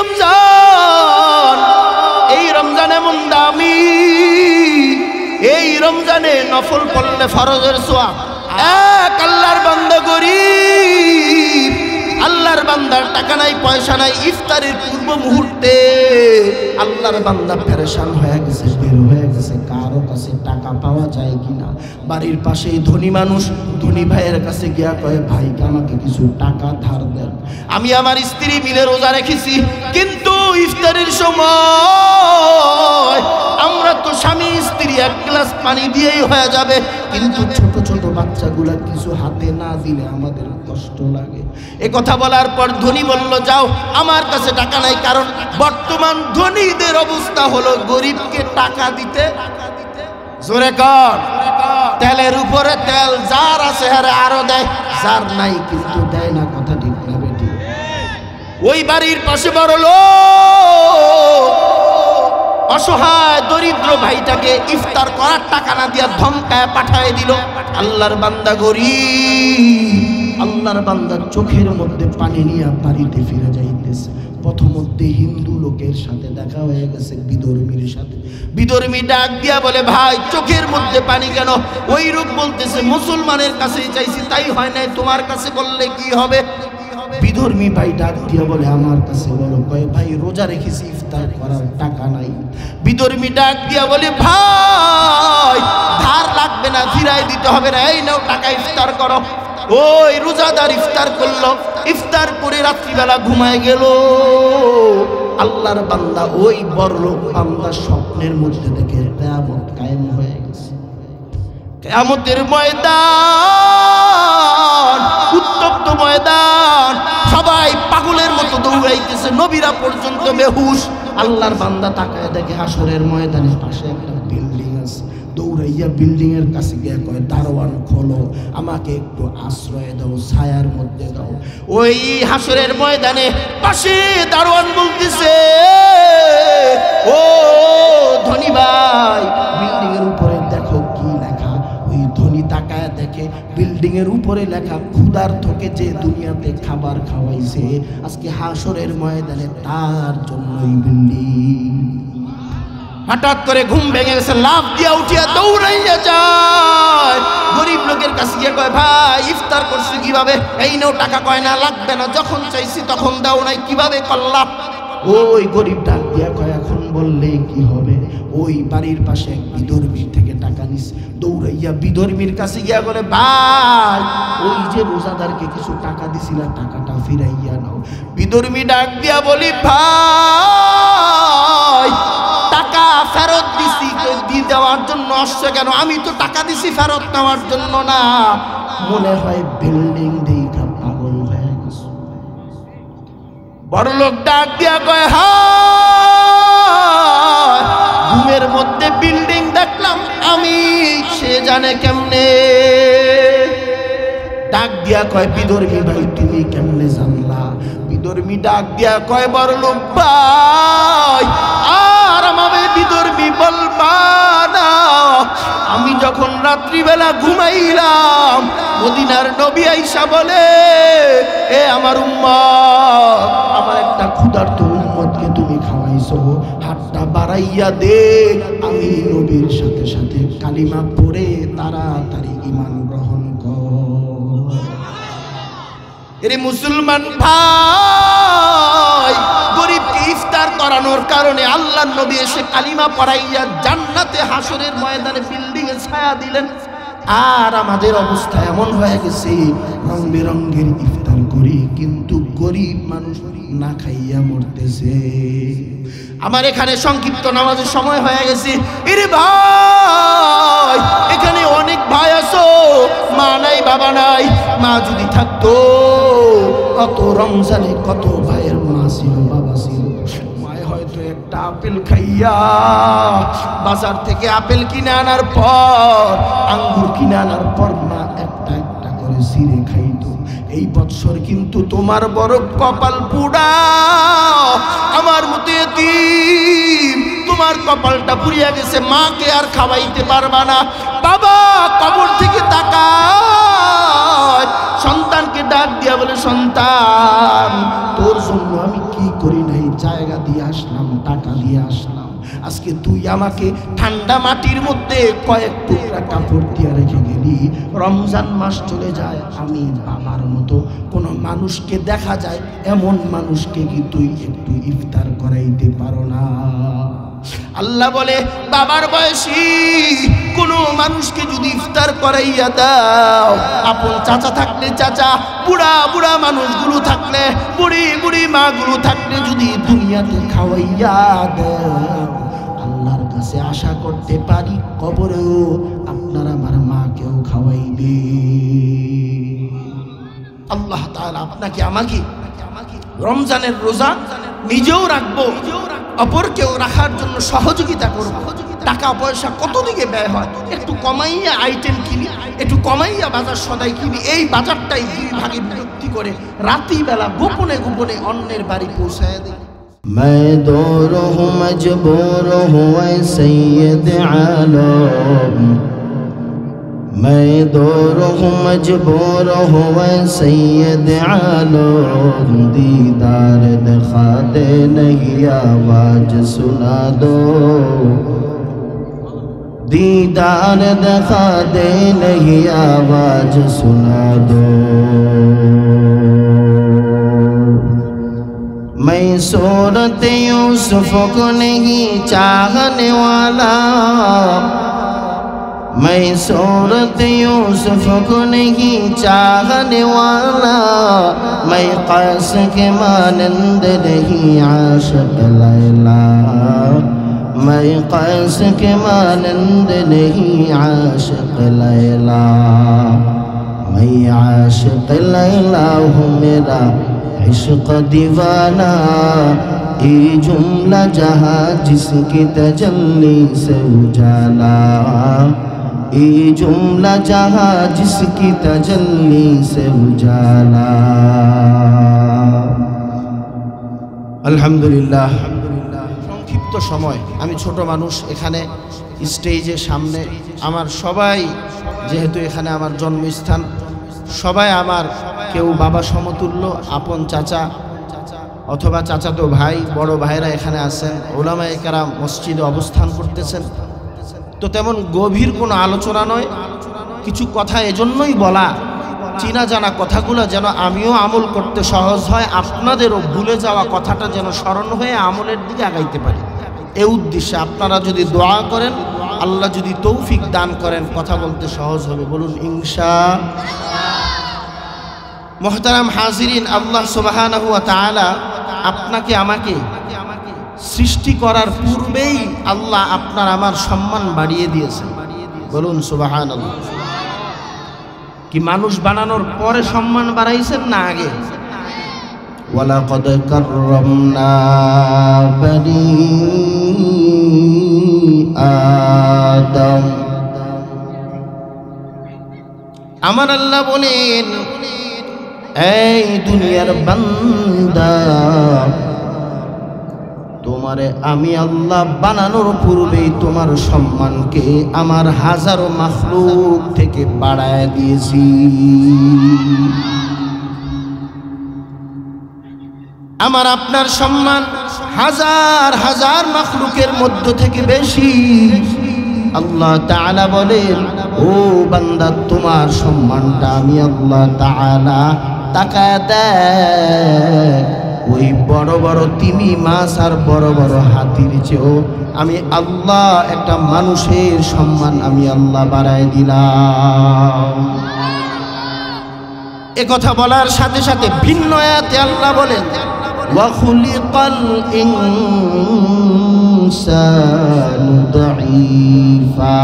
রমজান, এই রমজান এমন দামি, এই রমজানে নফল পড়লে ফরজের সওয়াব। এক আল্লাহর বান্দা গরীব, আল্লাহর বান্দার টাকা নাই পয়সা নাই, ইফতারের পূর্ব মুহূর্তে আল্লাহর বান্দা পেরেশান হয়ে গেছে, বের হয়ে গেছে, কারো কাছে টাকা পাওয়া যায় কিনা। বাড়ির পাশেই ধনী মানুষ, ধনী ভাইয়ের কাছে গিয়া কয়, ভাই আমাকে কিছু টাকা ধার দেন, আমি আমার স্ত্রী মিলে রোজা রেখেছি, কিন্তু ইফতারের সময় আমরা তো স্বামী স্ত্রী এক গ্লাস পানি দিয়েই হয়ে যাবে, কিন্তু ছোট ছোট বাচ্চাগুলা কিছু হাতে না দিলে আমাদের কষ্ট লাগে। এ কথা বলার পর ধনী বলল, যাও, আমার কাছে টাকা নাই, কারণ বর্তমান ধনীদের অবস্থা হলো গরিবকে টাকা দিতে, জোরে কর, তেলের উপরে তেল, যার আছে হারে আরো দেয়, যার নাই কিন্তু দেয় না। কথা ঠিক না বেটি? ওই বাড়ির পাশে বড় লোক অসহায় দরিদ্র ভাইটাকে ইফতার করার টাকা না দিয়া ধমকায় পাঠায় দিল। আল্লাহর বান্দা গরীব, আল্লাহর বান্দার চোখের মধ্যে পানি নিয়ে বাড়িতে ফিরে যাইতেছে। প্রথমতে হিন্দু লোকের সাথে দেখা হয়ে গেছে, বিধর্মীর সাথে। বিধর্মী ডাক দিয়া বলে, ভাই চোখের মধ্যে পানি কেন? ওই লোক বলতেছে, মুসলমানের কাছে চাইছি তাই হয় নাই, তোমার কাছে বললে কি হবে? বিধর্মী ভাই ডাক দিয়া বলে, আমার কাছে বলো। কয়, ভাই রোজা রেখেছি, ইফতার করার টাকা নাই। বিধর্মী ডাক দিয়া বলে, ভাই ধার লাগবে না, ফিরাই দিতে হবে না, এই নাও টাকা, ইফতার করো। ওই রোজাদার ইফতার করলো, ইফতার করে রাত্রিবেলা ঘুমায় গেল। আল্লাহর বান্দা ওই বড়লোক বান্দা স্বপ্নের মধ্যে দেখে কিয়ামত কায়েম হয়ে গেছে। কিয়ামতের ময়দান, উত্তপ্ত ময়দান, সবাই পাগলের মতো দৌড়াইতেছে, নবীরা পর্যন্ত বেহুশ। আল্লাহর বান্দা তাকায় দেখে হাসরের ময়দানের পাশে একটা বিল্ডিং আছে। দৌড়াইয়া বিল্ডিং এর কাছে গিয়ে কয়, দারোয়ান খোলো, আমাকে একটু আশ্রয় দাও, ছায়ার মধ্যে দাও। ওই হাসরের ময়দানে পাশে দারোয়ান বলতেছে, ও ধনী ভাই, বিল্ডিং এর উপরে দেখো কি লেখা। ওই ধনী তাকায় দেখে বিল্ডিং এর উপরে লেখা, ক্ষুধার্তকে যে দুনিয়াতে খাবার খাওয়াইছে, আজকে হাসরের ময়দানে তার জন্যই বিল্ডিং। হঠাৎ করে ঘুম ভেঙে গেছে, লাফ দিয়া উঠিয়া দৌড়াইয়া যায় গরিব লোকের কাছে গিয়ে কয়, ভাই ইফতার করছি কিভাবে? এই নাও টাকা। কয়, না লাগবে না, যখন চাইছি তখন দাও নাই, কিভাবে করলাম? ওই গরিব ডাক দিয়া কয়, এখন বললে কি হবে? ওই বাড়ির পাশে এক বিধর্মীর থেকে টাকা নিস। দৌড়াইয়া বিধর্মীর কাছে গিয়া বলে, ভাই ওই যে রোজাদারকে কিছু টাকা দিছিলা, টাকাটা ফিরাইয়া নাও। বিধর্মী ডাক দিয়া বলি, ভাই টাকা ফেরত দিছি, দিয়ে দেওয়ার জন্য আসছে কেন? আমি তো টাকা দিছি ফেরত নেওয়ার জন্য না। মনে হয় বিল্ডিং দেখা পাগল হয়ে গেছে। বড় লোক ডাক দিয়া কয়, হ্যাঁ ঘুমের মধ্যে বিল্ডিং দেখলাম আমি, সে জানে কেমনে? ডাক দিয়া কয়, বিধর্মী ভাই তুমি কেমনে জানলা? বিধর্মী ডাক দিয়া কয়, বড় লোক ভাই আর আমাকে বিধর্মী বলবা না। আমি যখন রাত্রিবেলা ঘুমাইলাম, মদিনার নবী আইসা বলে, এ আমার উম্মত, আমার একটা ক্ষুধার্ত উম্মতকে তুমি খাওয়াইছো, হাতটা বাড়াইয়া দে। আমি নবীর সাথে সাথে কালিমা পড়ে তাড়াতাড়ি ঈমান গ্রহণ কর। এরে মুসলমান ভাই, গরিবকে ইফতার করানোর কারণে আল্লাহর নবী এসে কালিমা পড়াইয়া জান্নাতে হাসরের ময়দানে বিল্ডিং এ ছায়া দিলেন। আর আমাদের অবস্থা এমন হয়ে গেছে, রং বেরঙ্গের ইফতার করি, কিন্তু গরিব মানুষ না খাইয়া মরতেছে। আমার এখানে সংক্ষিপ্ত নামাজের সময় হয়ে গেছে। এরে ভাই, এখানে অনেক ভাই আছো, মা নাই বাবা নাই। মা যদি থাকতো, কত রমজানে কত ভাইয়ের মা ছিল, বাবা ছিল। মায় হয়তো একটা আপেল খাইয়া, বাজার থেকে আপেল কিনে আনার পর, আঙ্গুর কিনে আনার পর মা একটা একটা করে ছিঁড়ে খাইতো। এই বৎসর কিন্তু তোমার বড় কপাল পুড়া, আমার মতো এতিম, তোমার কপালটা পুড়িয়া গেছে, মাকে আর খাওয়াইতে পারবা না। বাবা কবর থেকে তাকায়, সন্তানকে ডাক দিয়া বলে, সন্তান তোর জন্য আমি কি করি নাই, চায় টাকা দিয়ে আসলাম। আজকে তুই আমাকে ঠান্ডা মাটির মধ্যে কয়েক টুকরা কাপড় দিয়ে রেখে গেলি। রমজান মাস চলে যায়, আমি বাবার মতো কোনো মানুষকে দেখা যায় এমন মানুষকে কি তুই একটু ইফতার করাইতে পারো না? আল্লাহ বলে, বাবার বয়সী কোনো মানুষকে যদি ইফতার করাইয়া দাও, আপন চাচা থাকলে চাচা, বুড়া বুড়া মানুষগুলো থাকলে, বুড়ি বুড়ি মাগুলো থাকলে যদি দুনিয়াতে খাওয়াইয়া দাও, আল্লাহর কাছে আশা করতে পারি কবরেও আপনার আমার মাকেও খাওয়াইবে। আল্লাহ তাআলা আপনাকে আমাকে রমজানের রোজা নিজেও রাখবো, অপরকেও রাখার জন্য সহযোগিতা করবো। টাকা পয়সা কত দিকে ব্যয় হয়, একটু কমাইয়া আইটেম কিনি, একটু কমাইয়া বাজার সদাই কিনি, এই বাজারটাই দুই ভাগে বিভক্তি করে রাতি বেলা গোপনে গোপনে অন্যের বাড়ি পৌঁছায় দিই। मैं दूर हूँ मजबूर हूँ ऐ सैयद आलम, मैं दूर हूँ मजबूर हूँ ऐ सैयद आलम, दीदार दिखा दे नहीं आवाज सुना दो, दीदार दिखा दे नहीं आवाज सुना दो। मैं सूरत यूसुफ को नहीं चाहने वाला, मैं सूरत यूसुफ को नहीं चाहने वाला, मैं कैस के मानंद नहीं आशिक लैला, मैं कैस के मानंद नहीं आशिक लैला, मैं आशिक लैला हूँ मेरा इश्क दीवाना, ये जुमला जहाँ जिसकी तजल्ली से उजाला, ये जुमला जहाँ जिसकी तजल्ली से उजाला। আলহামদুলিল্লাহ। সংক্ষিপ্ত সময়, আমি ছোট মানুষ, এখানে স্টেজের সামনে আমার সবাই, যেহেতু এখানে আমার জন্মস্থান, সবাই আমার কেউ বাবা সমতুল্য, আপন চাচা অথবা চাচাতো ভাই, বড় ভাইরা এখানে আছেন, উলামায়ে কেরাম মসজিদে অবস্থান করতেছেন। তো তেমন গভীর কোনো আলোচনা নয়, কিছু কথা এজন্যই বলা, চিনা জানা কথাগুলো যেন আমিও আমল করতে সহজ হয়, আপনাদেরও ভুলে যাওয়া কথাটা যেন স্মরণ হয়ে আমলের দিকে আগাইতে পারি, এই উদ্দেশ্যে আপনারা যদি দোয়া করেন, আল্লাহ যদি তৌফিক দান করেন, কথা বলতে সহজ হবে। বলুন ইনশাআল্লাহ। মোহতারাম হাজিরিন, আল্লাহ সুবহানাহু ওয়া তাআলা আপনাকে আমাকে সৃষ্টি করার পূর্বেই আল্লাহ আপনার আমার সম্মান বাড়িয়ে দিয়েছেন। বলুন সুবহানাল্লাহ। কি মানুষ বানানোর পরে সম্মান বাড়াইছেন না আগে? ওয়ালাকাদ কাররামনা বনি আদম, আমার আল্লাহ বলেন, এই দুনিয়ার বান্দা, তোমারে আমি আল্লাহ বানানোর পূর্বেই তোমার সম্মানকে আমার হাজারো মাখলুক থেকে বাড়ায় দিয়েছি। আমার আপনার সম্মান হাজার হাজার মাখলুকের মধ্য থেকে বেশি। আল্লাহ তাআলা বলেন, ও বান্দা, তোমার সম্মানটা আমি আল্লাহ তাআলা তাকায় দেখ, ওই বড় বড় তিমি মাছ আর বড় বড় হাতির চেয়েও আমি আল্লাহ একটা মানুষের সম্মান আমি আল্লাহ বাড়ায় দিলাম। এ কথা বলার সাথে সাথে ভিন্ন আয়াতে আল্লাহ বলেন, ওয়া খুলিকাল ইনসানু দাঈফা,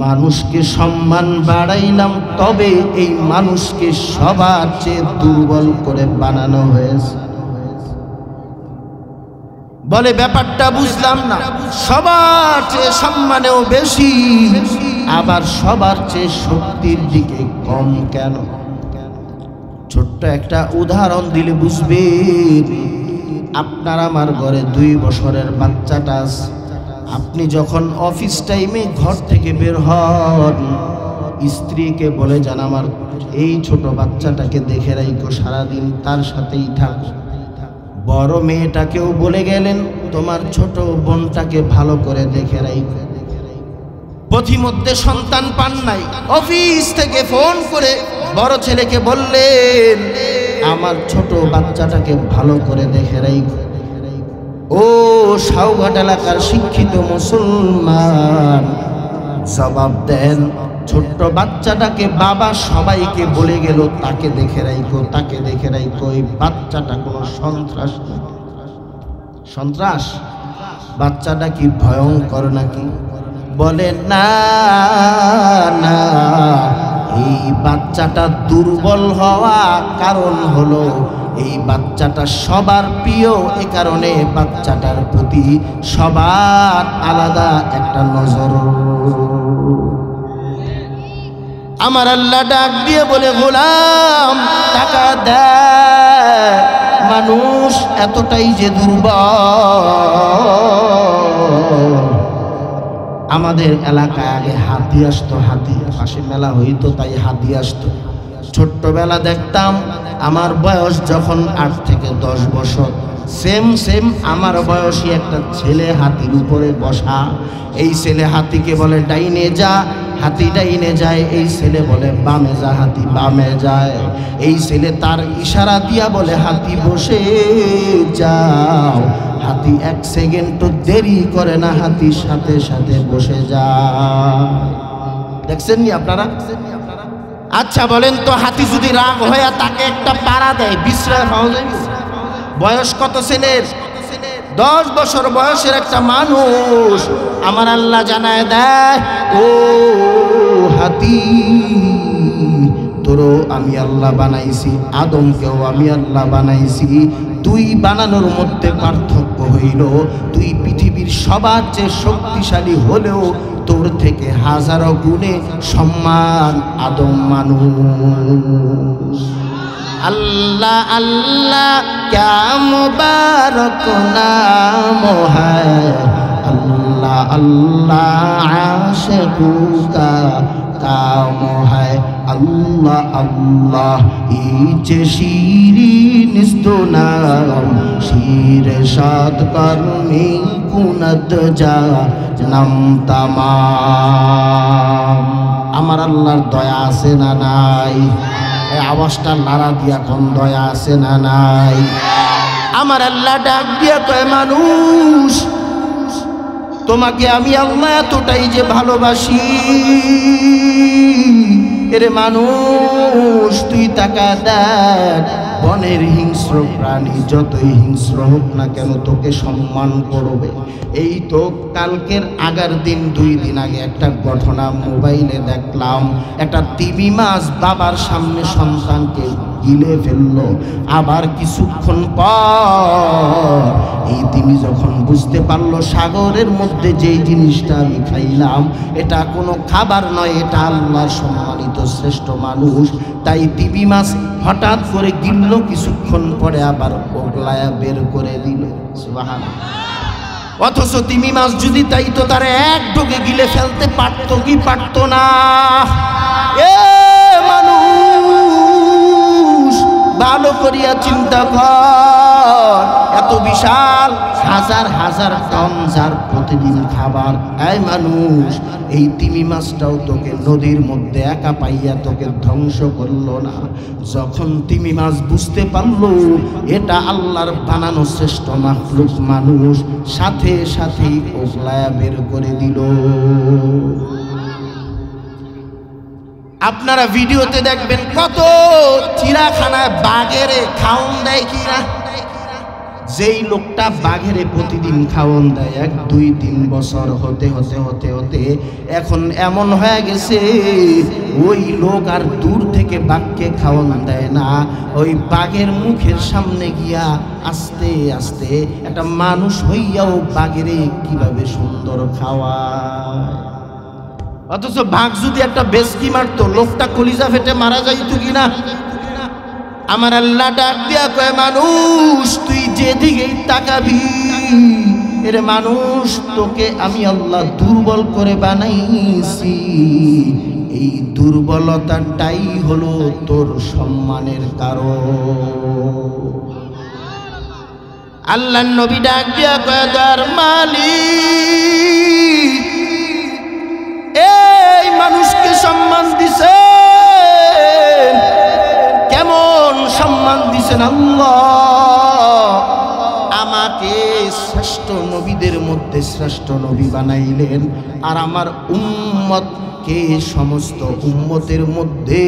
মানুষকে সম্মান বাড়াইলাম, তবে এই মানুষকে সবার চেয়ে দুর্বল করে বানানো হয়েছে। বলে ব্যাপারটা বুঝলাম না, সবার চেয়ে সম্মানেও বেশি, আবার সবার চেয়ে শক্তির দিকে কম কেন? ছোট্ট একটা উদাহরণ দিলে বুঝবেন। আপনার আমার ঘরে 2 বছরের বাচ্চাটা আছে, আপনি যখন অফিস টাইমে ঘর থেকে বের হন, স্ত্রীকে বলে যান, আমার এই ছোট বাচ্চাটাকে দেখে রাখো, সারাদিন তার সাথেই থাকো। বড় মেয়েটাকেও বলে গেলেন তোমার ছোট বোনটাকে ভালো করে দেখে রাখো। পথিমধ্যে সন্তান পান নাই, অফিস থেকে ফোন করে বড় ছেলেকে বললেন আমার ছোট বাচ্চাটাকে ভালো করে দেখে রাখো। ও সাউঘাট এলাকার শিক্ষিত মুসলমান জবাব দেন, ছোট্ট বাচ্চাটাকে বাবা সবাইকে বলে গেল তাকে দেখে রাখো, তাকে দেখে রাখো। ওই বাচ্চাটা কোনো সন্ত্রাস না, সন্ত্রাস? বাচ্চাটা কি ভয়ঙ্কর নাকি? বলে না না, এই বাচ্চাটা দুর্বল হওয়া কারণ হলো এই বাচ্চাটা সবার প্রিয়, এ কারণে বাচ্চাটার প্রতি সবার আলাদা একটা নজর। আমার আল্লাহ ডাক দিয়ে বলে গোলাম টাকা দেয়। মানুষ এতটাই যে দুর্বল, আমাদের এলাকায় আগে হাতি আসতো, হাতি পাশে মেলা হইতো তাই হাতি আসতো। ছোট্টবেলা দেখতাম, আমার বয়স যখন 8 থেকে 10 বছর, সেম আমার বয়সী একটা ছেলে হাতির উপরে বসা। এই ছেলে হাতিকে বলে ডাইনে যা, হাতি ডাইনে যায়। এই ছেলে বলে বামে যা, হাতি বামে যায়। এই ছেলে তার ইশারা দিয়া বলে হাতি বসে যাও। হাতি 1 সেকেন্ডও দেরি করে না, হাতির সাথে সাথে বসে যায়। দেখছেন নি আপনারা? আচ্ছা বলেন তো, হাতি যদি রাগ হয়ে তাকে একটা পাড়া দেয়, বিশ্রাম পাওয়া যায়? বয়স কত ছেলের? 10 বছর বয়সের একটা মানুষ। আমার আল্লাহ জানায় দেয়, ও হাতি তোরও আমি আল্লাহ বানাইছি, আদমকেও আমি আল্লাহ বানাইছি। তুই বানানোর মধ্যে পার্থক্য হইল, তুই পৃথিবীর সবার চেয়ে শক্তিশালী হলেও তোর থেকে হাজারো গুণে সম্মান আদম মানুষ। अल्लाह अल्लाह क्या मुबारक नाम है, अल्लाह अल्लाह आशिक़ों का काम है। अल्लाह अल्लाह इचे शीरीनिस्त नाम, शीर शाद करनी कुनत जा नाम तमाम। আমার আল্লাহর দয়া আছে না নাই? আওয়াজটা নাড়া দিয়া কোন দয়া আছে না নাই? আমার আল্লাহ ডাক দিয়া কয় মানুষ তোমাকে আমি আল্লাহ এতটাই যে ভালোবাসি। এরে মানুষ তুই তাকা দেখ, বনের হিংস্র প্রাণী যতই হিংস্র হোক না কেন তোকে সম্মান করবে। এই তো কালকের আগার দিন 2 দিন আগে একটা ঘটনা মোবাইলে দেখলাম, একটা তিমি মাছ বাবার সামনে সন্তানকে গিলে ফেললো। আবার কিছুক্ষণ পর এই তিমি যখন বুঝতে পারলো সাগরের মধ্যে যেই জিনিসটা আমি খাইলাম এটা কোনো খাবার নয়, এটা আল্লাহর সম্মানিত শ্রেষ্ঠ মানুষ, তাই তিমি মাছ হঠাৎ করে গিললো, কিছুক্ষণ পরে আবার ওগলায়া বের করে দিল। সুবহানাল্লাহ। অথচ তিমি মাছ যদি তাই তো তার এক ঢোকে গিলে ফেলতে পারতো কি পারতো না? এ মানুষ ভালো করিয়া চিন্তা কর, এত বিশাল হাজার হাজার টন যার প্রতিদিন খাবার, এই মানুষ এই তিমি মাছটাও তোকে নদীর মধ্যে একা পাইয়া তোকে ধ্বংস করলো না? যখন তিমি মাছ বুঝতে পারলো এটা আল্লাহর বানানো শ্রেষ্ঠ মাখলুক মানুষ, সাথে সাথেই ওগলায়া বের করে দিল। আপনারা ভিডিওতে দেখবেন কত চিড়াখানায় বাঘেরে খাওন দেয় কিনা। যেই লোকটা বাঘেরে প্রতিদিন খাওন দেয় 1, 2, 3 বছর হতে হতে হতে হতে এখন এমন হয়ে গেছে ওই লোক আর দূর থেকে বাঘকে খাওন দেয় না, ওই বাঘের মুখের সামনে গিয়া আস্তে আস্তে একটা মানুষ হইয়াও বাঘেরে কিভাবে সুন্দর খাওয়ায়। অথচ বাঘ যদি একটা বেশকি মারতো লোকটা কলিজা ফেটে মারা যাইতো কিনা? আমার আল্লাহ ডাক দিয়া কয় মানুষ তুই যেদিকেই তাকাবি, এর মানুষ তোকে আমি আল্লাহ দুর্বল করে বানাইছি, এই দুর্বলতাটাই হলো তোর সম্মানের কারণ। আল্লাহর নবী ডাক দিয়া কয় দয়ার মালিক এই মানুষকে সম্মান দিছেন, কেমন সম্মান দিছেন আল্লাহ? আমাকে শ্রেষ্ঠ নবীদের মধ্যে শ্রেষ্ঠ নবী বানাইলেন, আর আমার উম্মতকে সমস্ত উম্মতের মধ্যে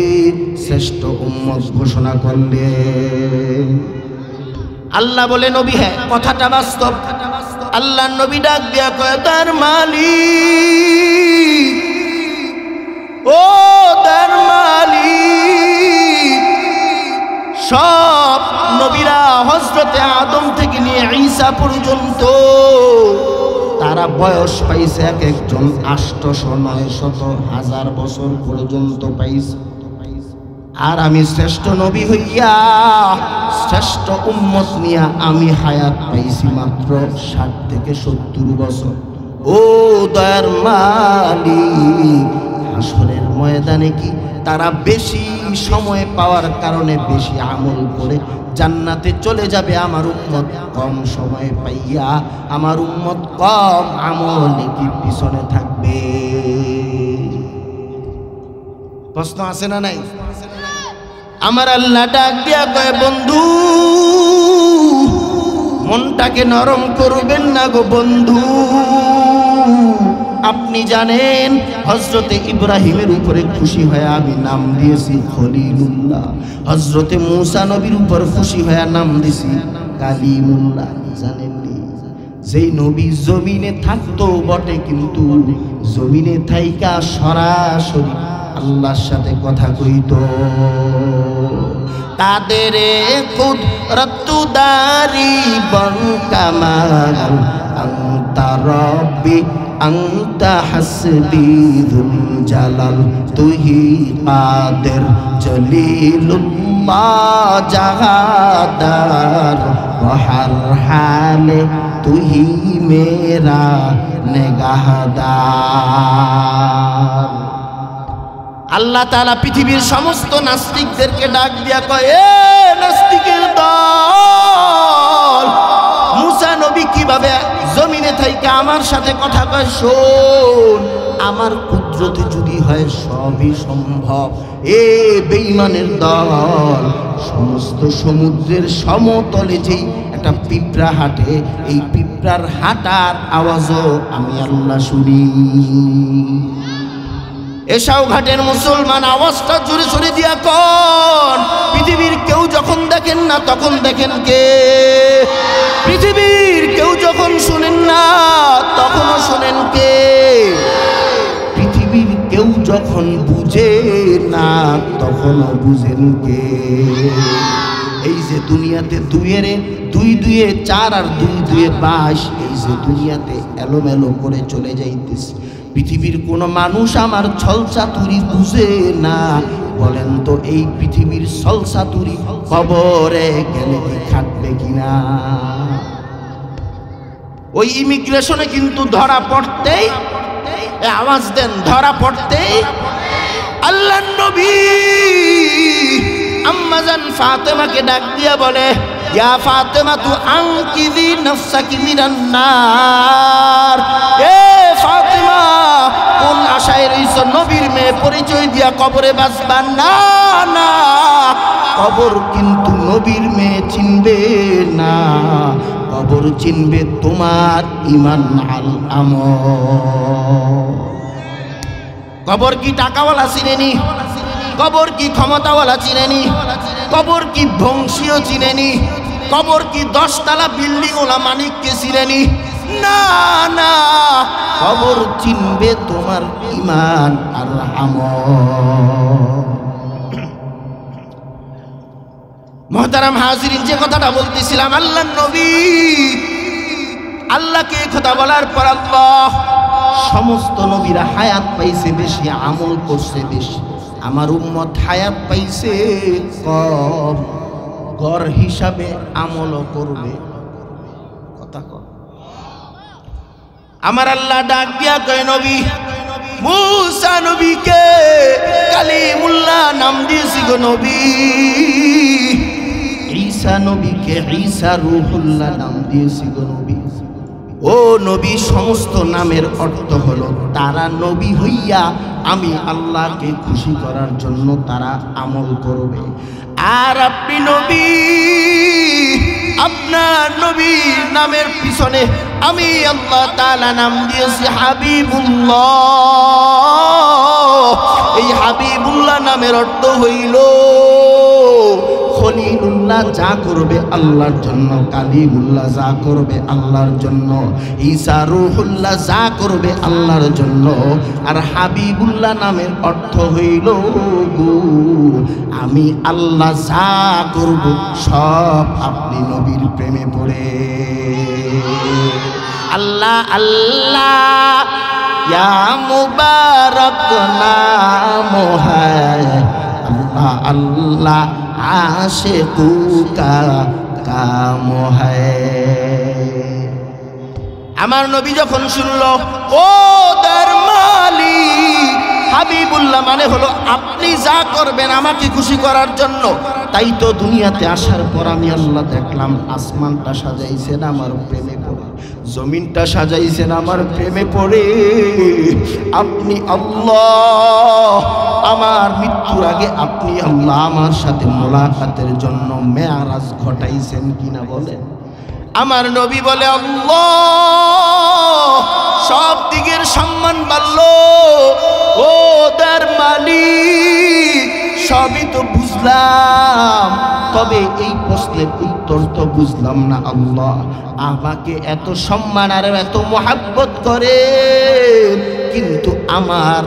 শ্রেষ্ঠ উম্মত ঘোষণা করলেন। আল্লাহ বলে নবী হ্যাঁ কথাটা বাস্তব। আল্লাহ নবী ডাক দিয়া কয় তার মালিক ও তার মালিক, সব নবীরা হযরতে আদম থেকে নিয়ে ঈসা পর্যন্ত তারা বয়স পাইছে এক একজন 800 900 1000 বছর পর্যন্ত পাইছে, আর আমি শ্রেষ্ঠ নবী হইয়া শ্রেষ্ঠ উম্মত নিয়া আমি হায়াত পাইছি মাত্র 60 থেকে 70 বছর। ও দয়ার মালিক, হাসরের ময়দানে কি তারা বেশি সময় পাওয়ার কারণে বেশি আমল করে জান্নাতে চলে যাবে, আমার উম্মত কম সময় পাইয়া আমার উম্মত কম আমলে কি পিছনে থাকবে? প্রশ্ন আছে না নাই? আমার আল্লাহ ডাক দিয়া কয় বন্ধু মনটাকে নরম করবেন না গো বন্ধু। আপনি জানেন হযরতে ইব্রাহিমের উপরে খুশি হয়ে আমি নাম দিয়েছি খলিলুল্লাহ, হযরতে মূসা নবীর উপর খুশি হয়ে নাম দিয়েছি কালিমুল্লাহ। জানেননি যেই নবী জমিনে থাকতো বটে, কিন্তু জমিনে থাইকা সরাসরি আল্লাহর সাথে কথা কইতো। তাদের কুদরতদারি বন কামাল আনতা রব্বি আনতা হাসবি যুল জালাল, তুহি কাদের জলিলুল্লাহ জাহাদার বহর হালে তুহি মেরা নেগাহদার। আল্লাহ তাআলা পৃথিবীর সমস্ত নাস্তিকদেরকে ডাক দিয়া কয় এ নাস্তিকের দল, মূসা নবী কিভাবে জমিনে থাইকা আমার সাথে কথা কয় শোন, আমার কুদরতে যদি হয় সবই সম্ভব। এ বেঈমানের দল, সমস্ত সমুদ্রের সমতলে যেই একটা পিঁপড়া হাঁটে, এই পিঁপড়ার হাঁটার আওয়াজও আমি আল্লাহ শুনি। এসাও ঘাটের মুসলমান আওয়াজটা জোরে জোরে দিয়া কোন, পৃথিবীর কেউ যখন দেখেন না তখন দেখেন কে? পৃথিবীর কেউ যখন শুনেন না তখনও শুনেন কে? পৃথিবীর কেউ যখন বুঝে না তখনও বুঝেন কে? এই যে দুনিয়াতে দুইয়ের 2 2 4 আর 2 2 22, এই যে দুনিয়াতে এলোমেলো করে চলে যাইতেছে, পৃথিবীর কোন মানুষ আমার ছলচাতুরি বুঝে না। বলেন তো এই পৃথিবীর ছলচাতুরি কবরে গেলে কি খাটবে কিনা? ওই ইমিগ্রেশনে কিন্তু ধরা পড়তেই আওয়াজ দেন, ধরা পড়তেই আল্লাহর নবী আম্মা জান ফাতেমাকে ডাক দিয়া বলে ইয়া ফাতেমা তু আনকিযি নাফসাকি মিনান নার। এ ফাতেমা কোন আশায় রইছ নবীর মেয়ে পরিচয় দিয়া কবরে বাঁচবা না? না, কবর কিন্তু নবীর মেয়ে চিনবে না, কবর চিনবে তোমার ঈমান আল আমল। কবর কি টাকাওয়ালা চিনেনি? কবর কি ক্ষমতাওয়ালা চিনেনি? কবর কি বংশীয় চিনেনি? কবর কি 10 তলা বিল্ডিং ওলা মানিককে চিনেনি? না না, কবর চিনবে তোমার ঈমান আর আমল। মুহতারাম হাজিরিন, যে কথাটা বলতেছিলাম, আল্লাহর নবী আল্লাহকে কথা বলার পর আল্লাহ সমস্ত নবীরা হায়াত পাইছে বেশি, আমল করছে বেশি, আমার উম্মত হায়াত পাইছে কম, গড় হিসাবে আমলও করবে। কথা কর। আমার আল্লাহ ডাক দিয়া কয় নবী মূসা নবীকে কালিমুল্লাহ নাম দিয়েছি গো নবী। ঈসা নবীকে ঈসা রূহুল্লাহ নাম দিয়েছি গো নবী। ও নবী, সমস্ত নামের অর্থ হলো তারা নবী হইয়া আমি আল্লাহকে খুশি করার জন্য তারা আমল করবে। আর আপনি নবী, আপনার নবী নামের পিছনে আমি আল্লাহ তাআলা নাম দিয়েছি হাবিবুল্লাহ। এই হাবিবুল্লাহ নামের অর্থ হইল খলিলুল্লাহ যা করবে আল্লাহর জন্য, কালিমুল্লাহ যা করবে আল্লাহর জন্য, ঈসা রূহুল্লাহ যা করবে আল্লাহর জন্য। আর হাবিবুল্লাহ নামের অর্থ হইল আমি আল্লাহ যা করব সব আপনি নবীর প্রেমে পড়ে। আল্লাহ আল্লাহ ইয়া মুবারক নাম হ্যায়, আল্লাহ আল্লাহ आशिकू का काम है। আমার নবী যখন শুনলো ও দয়ার মালিক, হাবিবুল্লাহ মানে হলো আপনি যা করবেন আমাকে খুশি করার জন্য, তাই তো দুনিয়াতে আসার পর আমি আল্লাহ দেখলাম আসমানটা সাজাইছেন আমার প্রেমে পড়ে, জমিনটা সাজাইছেন আমার প্রেমে পড়ে। আপনি আল্লাহ আমার মৃত্যুর আগে আপনি আল্লাহ আমার সাথে মোলাকাতের জন্য মেয়ারাজ ঘটাইছেন কিনা বলেন। আমার নবী বলে আল্লাহ, সব দিকের সম্মান বাড়ল। ও দয়ার মালিক, সবই তো বুঝলাম, তবে এই প্রশ্নের উত্তর তো বুঝলাম না। আল্লাহ আমাকে এত সম্মান আর এত মোহাব্বত করে, কিন্তু আমার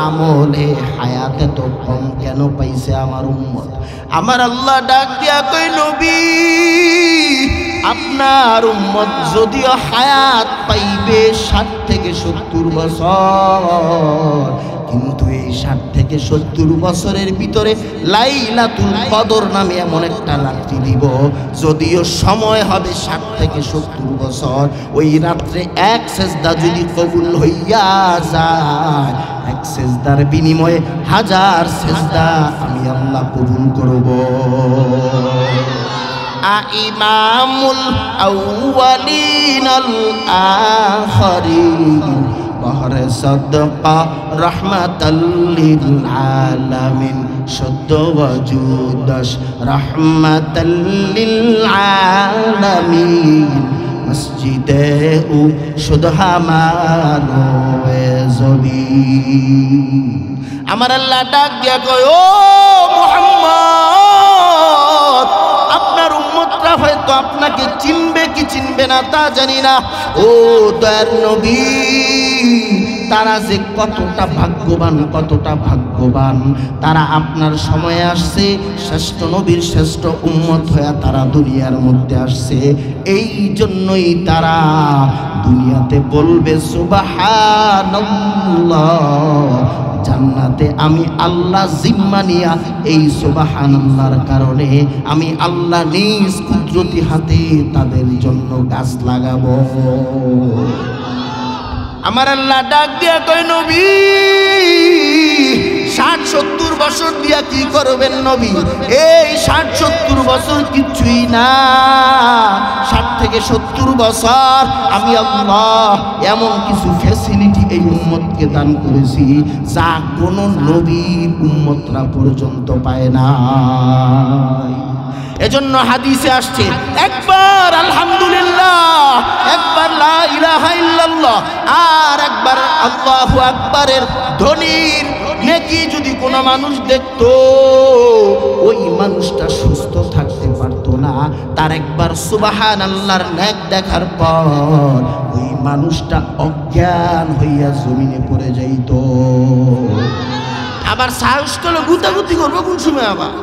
আমলে হায়াতে তো কম কেন পাইছে আমার উম্মত। আমার আল্লাহ ডাক দিয়া কই নবী, আপনার উম্মত যদিও হায়াত পাইবে 60 থেকে 70 বছর, কিন্তু এই 60 থেকে 70 বছরের ভিতরে লাইলাতুল কদর নামে এমন একটা রাত্রি দিব, যদিও সময় হবে 60 থেকে 70 বছর, ওই রাত্রে এক সেজদা যদি কবুল হইয়া যায়, এক সেজদার বিনিময়ে 1000 সেজদা আমি আল্লাহ কবুল করব। ইমামুল আউয়ালিন আল আখিরিন বহরে সদকা রহমাতাল লিল আলামিন, শুদ্ধ ওয়াজুদাস রহমাতাল লিল আলামিন, মসজিদে ও সুদহামানো জমিন। আমার আল্লাহ ডাক দিয়া কয় ও মুহাম্মদ, আপনার উম্মতরা হয়তো আপনাকে চিনবে কি চিনবে না তা জানি না। ও দয়ার নবী, তারা যে কতটা ভাগ্যবান, কতটা ভাগ্যবান, তারা আপনার সময়ে আসছে, শ্রেষ্ঠ নবীর শ্রেষ্ঠ উম্মত হয়ে তারা দুনিয়ার মধ্যে আসছে। এই জন্যই তারা দুনিয়াতে বলবে সুবহানাল্লাহ, জান্নাতে আমি আল্লাহ জিম্মা নিয়া এই সুবহানাল্লাহর কারণে আমি আল্লাহ নিজ কুদরতি হাতে তাদের জন্য গাছ লাগাবো। আমার আল্লাহ ডাক দিয়া কয় নবী, 60-70 বছর দিয়া কি করবেন নবী? এই 60-70 বছর কিছুই না, 60 থেকে 70 বছর আমি আল্লাহ এমন কিছু ফ্যাসিলিটি এই উম্মতকে দান করেছি যা কোনো নবীর উম্মতরা পর্যন্ত পায় না। এজন্য হাদিসে আসছে, একবার আলহামদুলিল্লাহ, একবার লা ইলাহা ইল্লাল্লাহ, আর একবার আল্লাহু আকবারের ধ্বনির নেকি যদি কোনো মানুষ দেখতো, ওই মানুষটা সুস্থ থাকতে পারতো না। তার একবার সুবহানাল্লাহর নেক দেখার পর ওই মানুষটা অজ্ঞান হইয়া জমিনে পড়ে যাইত। আবার সাহস করলে গুতাগুতি করবো কোন সময়, আবার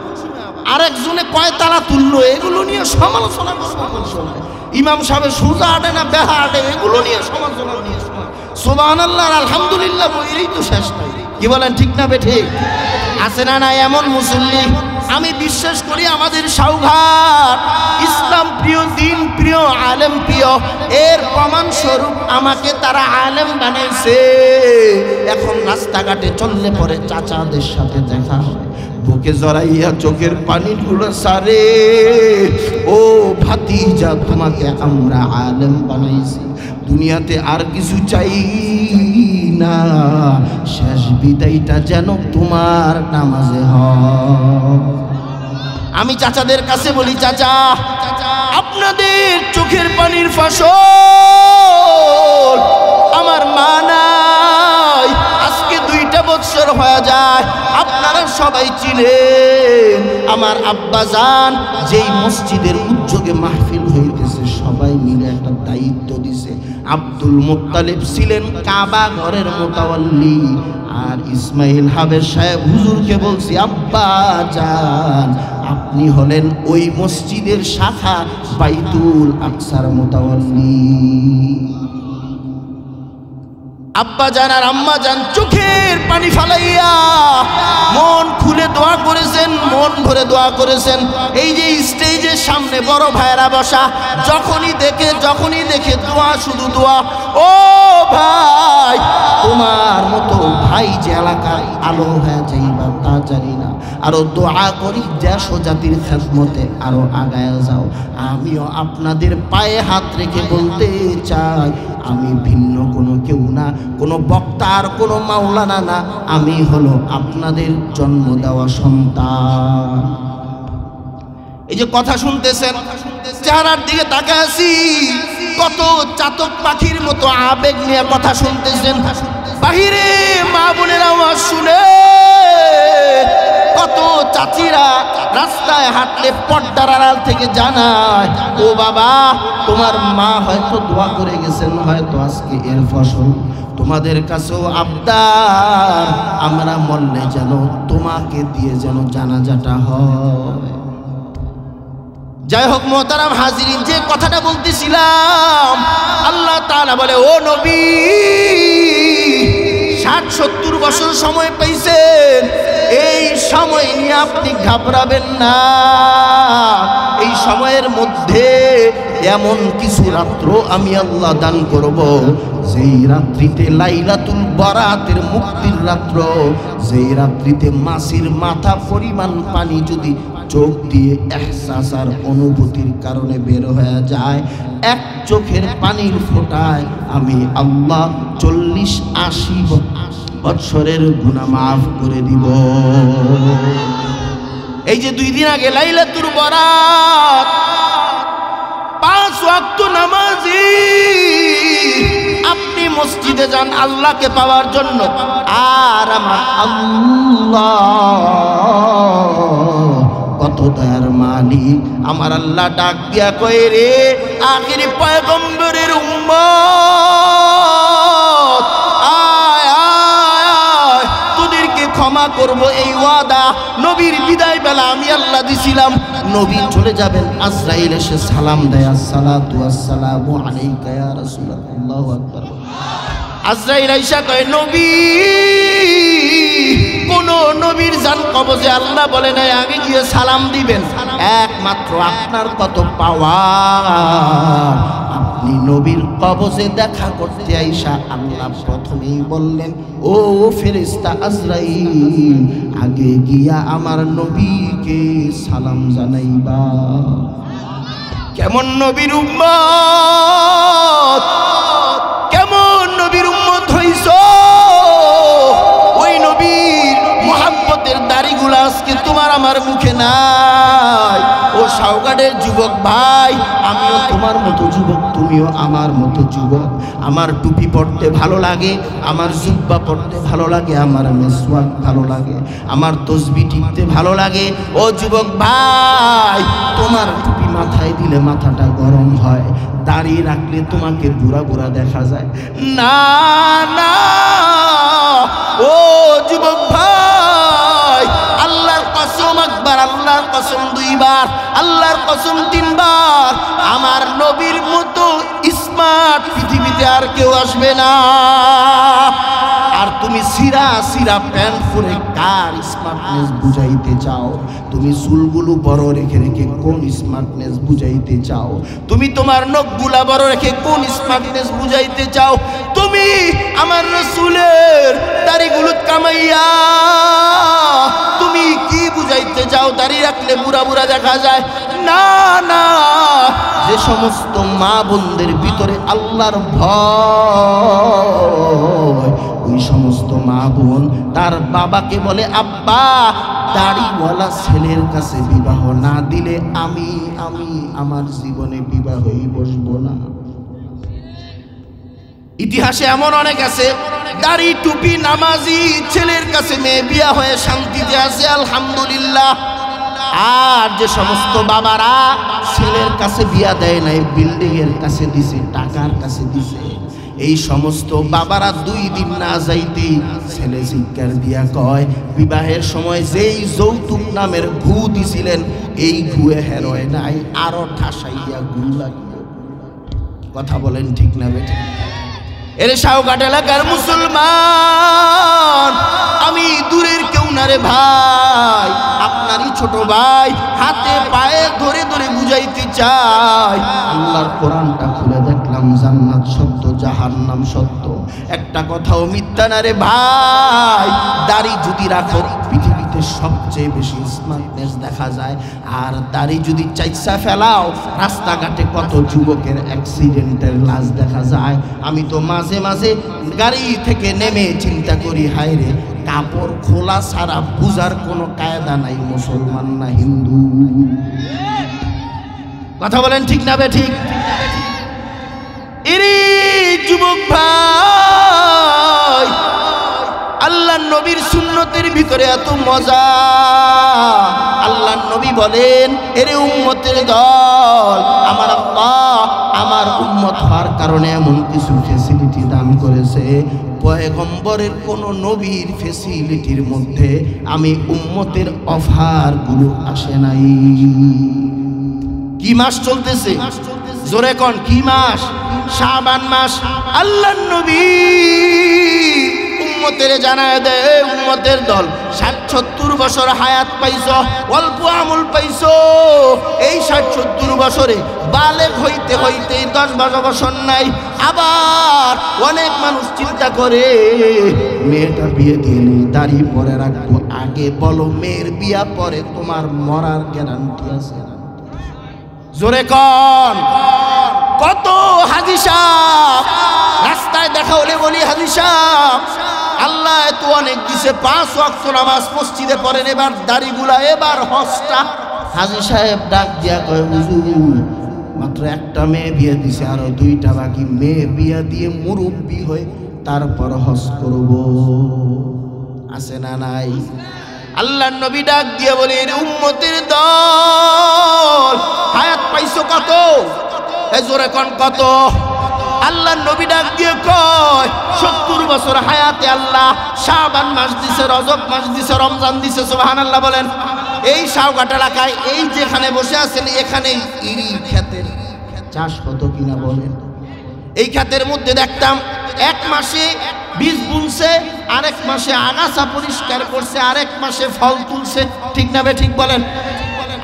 আরেকজনে কয় তালা তুললো, এগুলো নিয়ে সমালোচনা করবো কোন সময়। ইমাম সাহেব সোজা আটে না বেহা আটে, এগুলো নিয়ে সমালোচনা নিয়ে সুবহানাল্লাহ আলহামদুলিল্লাহ বইলেই তো শেষ নাই। কি বলেন, ঠিক না বেঠিক? আছে না না এমন মুসল্লি? আমি বিশ্বাস করি আমাদের সাউঘাট ইসলাম প্রিয়, দিন প্রিয়, আলেম প্রিয়। এর প্রমাণ স্বরূপ আমাকে তারা আলেম বানাইছে। এখন রাস্তাঘাটে চললে পরে চাচাদের সাথে দেখা হয়, বুকে জড়াইয়া চোখের পানিগুলো সারে, ও ভাতিজা তোমাকে আমরা আলেম বানাইছি, দুনিয়াতে আর কিছু চাই না, শেষ বিদায়টা যেন তোমার নামাজে হয়। আমি চাচাদের কাছে বলি, চাচা আপনাদের চোখের পানির ফসল আমার মা নাই, আজকে 2টা বছর হয়ে যায়, আপনারা সবাই ছিলেন আমার আব্বাজান যেই মসজিদের উদ্যোগে মাহফিল হইতেছে সবাই মিলে একটা দায়িত্ব দিছে। আব্দুল মুত্তালিব ছিলেন কাবা ঘরের মোতাওয়াল্লি, আর ইসমাইল হাবের সাহেব হুজুরকে বলছি, আব্বা জান আপনি হলেন ওই মসজিদের শাখা বাইতুল আকসার মোতাওয়াল্লি। আব্বা জান আর আম্মা জান চোখের পানি ফালাইয়া মন খুলে দোয়া করেছেন, মন ভরে দোয়া করেছেন। এই যে স্টেজের সামনে বড় ভাইরা বসা, যখনই দেখে দোয়া, শুধু দোয়া। ও ভাই, তোমার মতো ভাই যে এলাকার আলো হয়ে যাইবা তা জানি না, আরো দোয়া করি দেশ ও জাতির খেদমতে আরো আগায় যাও। আমিও আপনাদের পায়ে হাত রেখে বলতে চাই, আমি ভিন্ন কোনো কেউ না, কোনো বক্তার কোনো মাওলানা না, আমি হলো আপনাদের জন্ম দেওয়া সন্তান। এই যে কথা শুনতেছেন, চেহারার দিকে তাকায় আছি, কত চাতক পাখির মতো আবেগ নিয়ে কথা শুনতেছেন। বাহিরে মা বোনের আওয়াজ শুনে কত চাচিরা রাস্তায় হাঁটলে পর্দার আড়াল থেকে জানায়, ও বাবা তোমার মা হয়তো দোয়া করে গেছেন, হয়তো আজকে এর ফসল। তোমাদের কাছেও আবদার, আমরা মরলে যেন তোমাকে দিয়ে যেন জানাজাটা হয়। যাই হোক মোহতারাম হাজিরিন, যে কথাটা বলতেছিলাম, আল্লাহ তাআলা বলে, ও নবী 60-70 বছর সময় পাইছেন, এই সময় নিয়ে আপনি ঘাবড়াবেন না। এই সময়ের মধ্যে এমন কিছু রাত্র আমি আল্লাহ দান করব, যেই রাত্রিতে লাইলাতুল বারাতের মুক্তির রাত্র, যেই রাত্রিতে মাছির মাথা পরিমাণ পানি যদি চোখ দিয়ে এহসাস আর অনুভূতির কারণে বের হয়ে যায়, এক চোখের পানির ফোঁটায় আমি আল্লাহ 40-80 বৎসরের গুনাহ মাফ করে দিব। এই যে 2 দিন আগে লাইলাতুল বারাত, 5 ওয়াক্ত নামাজি আপনি মসজিদে যান আল্লাহকে পাওয়ার জন্য, আর আমার আল্লাহ কত দয়ার মালিক, আমার আল্লাহ ডাক দিয়া কয়, রে আখিরি পয়গম্বরের উম্মত আয় আয় আয়, তোদেরকে ক্ষমা করব এই ওয়াদা নবীর বিদায় বেলা আমি আল্লাহ দিছিলাম। নবী চলে যাবেন, আজরাইল এসে সালাম দেয়, আসসালাতু ওয়াসসালামু আলাইকা ইয়া রাসূলুল্লাহ, আল্লাহু আকবার। আজরাইল আইসা কয়, নবী, কোন নবীর জান কবজে আল্লাহ বলে নাই আগে গিয়ে সালাম দিবেন, একমাত্র আপনার কত পাওয়ার, আপনি নবীর কবজে দেখা করতে আইসা আল্লাহ প্রথমেই বললেন, ও ফেরেশতা আজরাইল, আগে গিয়া আমার নবীকে সালাম জানাইবা। কেমন নবীর উম্মত, কেমন নবীর উম্মত হইছ, ওই নবীর মুহাব্বতের দাড়িগুলো আজকে তোমার আমার মুখে নাই। ও সাউগাডের যুবক ভাই, আমিও তোমার মতো যুবক, তুমিও আমার মতো যুবক। আমার টুপি পরতে ভালো লাগে, আমার জুব্বা পরতে ভালো লাগে, আমার মেসওয়াক ভালো লাগে, আমার তসবিহ টিপতে ভালো লাগে। ও যুবক ভাই, তোমার টুপি মাথায় দিলে মাথাটা গরম হয়, দাড়ি রাখলে তোমাকে বুড়া বুড়া দেখা যায় না না। ও যুবক ভাই, আল্লাহর কসম একবার, আল্লাহর কসম 2 বার, আল্লাহর কসম 3 বার, আমার নবীর মতো স্মার্ট পৃথিবীতে আর কেউ আসবে না। আর তুমি সিরা সিরা প্যান্ট পরে কার স্মার্টনেস বুঝাইতে চাও? তুমি চুলগুলো বড় রেখে রেখে কোন স্মার্টনেস বুঝাইতে চাও? তুমি তোমার নখগুলা বড় রেখে কোন স্মার্টনেস বুঝাইতে চাও? তুমি আমার রাসূলের দাড়িগুলো কামাইয়া তুমি কি বুঝাইতে যাও দাড়ি রাখলে বুড়া বুড়া দেখা যায়। না না, যে সমস্ত মা বোনদের ভিতরে আল্লাহর ভয়, ওই সমস্ত মা বোন তার বাবাকে বলে, আব্বা দাড়িওয়ালা ছেলের কাছে বিবাহ না দিলে আমি আমার জীবনে বিবাহই বসবো না। ইতিহাসে এমন অনেক আছে, দাড়ি টুপি নামাজি ছেলের কাছে মেয়ে বিয়া হয়ে শান্তিতে আছে, আলহামদুলিল্লাহ। আর যে সমস্ত বাবারা ছেলের কাছে বিয়া দেয় নাই, বিল্ডিং এর কাছে দিছে, টাকার কাছে দিছে, এই সমস্ত বাবারা 2 দিন না যাইতেই ছেলে শিক্ষার দিয়া কয়, বিবাহের সময় যেই যৌতুক নামের ঘু দিছিলেন এই ঘুয়ে হেরোয় নাই, আরো ঠাসাইয়া ঘু লাগিয়ে। কথা বলেন ঠিক না বেঠিক? এর সাউঘাট এলাকার মুসলমান, আমি দূরের কেউ না রে ভাই, আপনারই ছোট ভাই, হাতে পায়ে ধরে ধরে বুঝাইতে চাই। আল্লাহর কোরআনটা খুলে দেখলাম, জান্নাত সত্য, জাহান্নাম সত্য, একটা কথাও মিথ্যা না রে ভাই। দাড়ি যদি রাখো পৃথিবীতে সবচেয়ে বেশি স্মার্টনেস দেখা যায়, আর দাড়ি যদি চাইছা ফেলাও রাস্তাঘাটে কত যুবকের অ্যাক্সিডেন্টের লাশ দেখা যায়। আমি তো মাঝে মাঝে গাড়ি থেকে নেমে চিন্তা করি, হায় রে, কাপড় খোলা ছাড়া বুঝার কোনো কায়দা নাই, মুসলমান না হিন্দু। কথা বলেন ঠিক না বে ঠিক? এরে যুবক ভাই, আল্লাহ নবীর সুন্নতের ভিতরে এত মজা। আল্লাহ নবী বলেন, এরে উম্মতের দল, আমার আল্লাহ আমার উম্মত হওয়ার কারণে এমন কিছু ফেসিলিটি দান করেছে, পয়গম্বরের কোন নবীর ফেসিলিটির মধ্যে আমি উম্মতের অফারগুলো আসে নাই। কি মাস চলতেছে? জোরে কোন কি মাস? শাবান মাস। আল্লাহ নবী উম্মতের জানায় দেয়, উম্মতের দল 60-70 বছর হায়াত পাইছো, অল্প আমল পাইছো, এই 60-70 বছরে বালেগ হইতে হইতে 10-12 বছর নাই। আবার অনেক মানুষ চিন্তা করে মেয়েটা বিয়ে দিয়ে নেই, দাড়ি পরে রাখবো। আগে বলো, মেয়ের বিয়া পরে তোমার মরার গ্যারান্টি আছে? জোরে কন। কত হাজি সাহেব রাস্তায় দেখা হলে বলি, হাজি সাহেব আল্লাহ তো অনেক দিছে, 5 ওয়াক্ত নামাজ মসজিদে পড়েন, এবার দাড়িগুলা, এবার হজটা। হাজি সাহেব ডাক দিয়া কয়, হুজুর মাত্র একটা মেয়ে বিয়ে দিছে, আরো 2টা বাকি, মেয়ে বিয়ে দিয়ে মুরব্বি হয়ে তারপর হজ করব। আছে না নাই? আল্লাহ নবী ডাক দিয়ে বলে, এর উম্মতের দল হায়াত পাইছো কত? এ জোরে কোন কত? আল্লাহ নবী ডাক দিয়ে কয়, 70 বছর হায়াতে আল্লাহ শাবান মাস দিছে, রজব মাস দিছে, রমজান দিছে। সুবহানাল্লাহ বলেন। এই সাউঘাট এলাকায়, এই যেখানে বসে আছেন, এখানেই ইরি ক্ষেতের চাষ হতো কিনা বলেন? এই ক্ষেতের মধ্যে দেখতাম 1 মাসে বীজ বুনছে, আরেক মাসে আগাছা পরিষ্কার করছে, আরেক মাসে ফল তুলছে। ঠিক না বে ঠিক বলেন?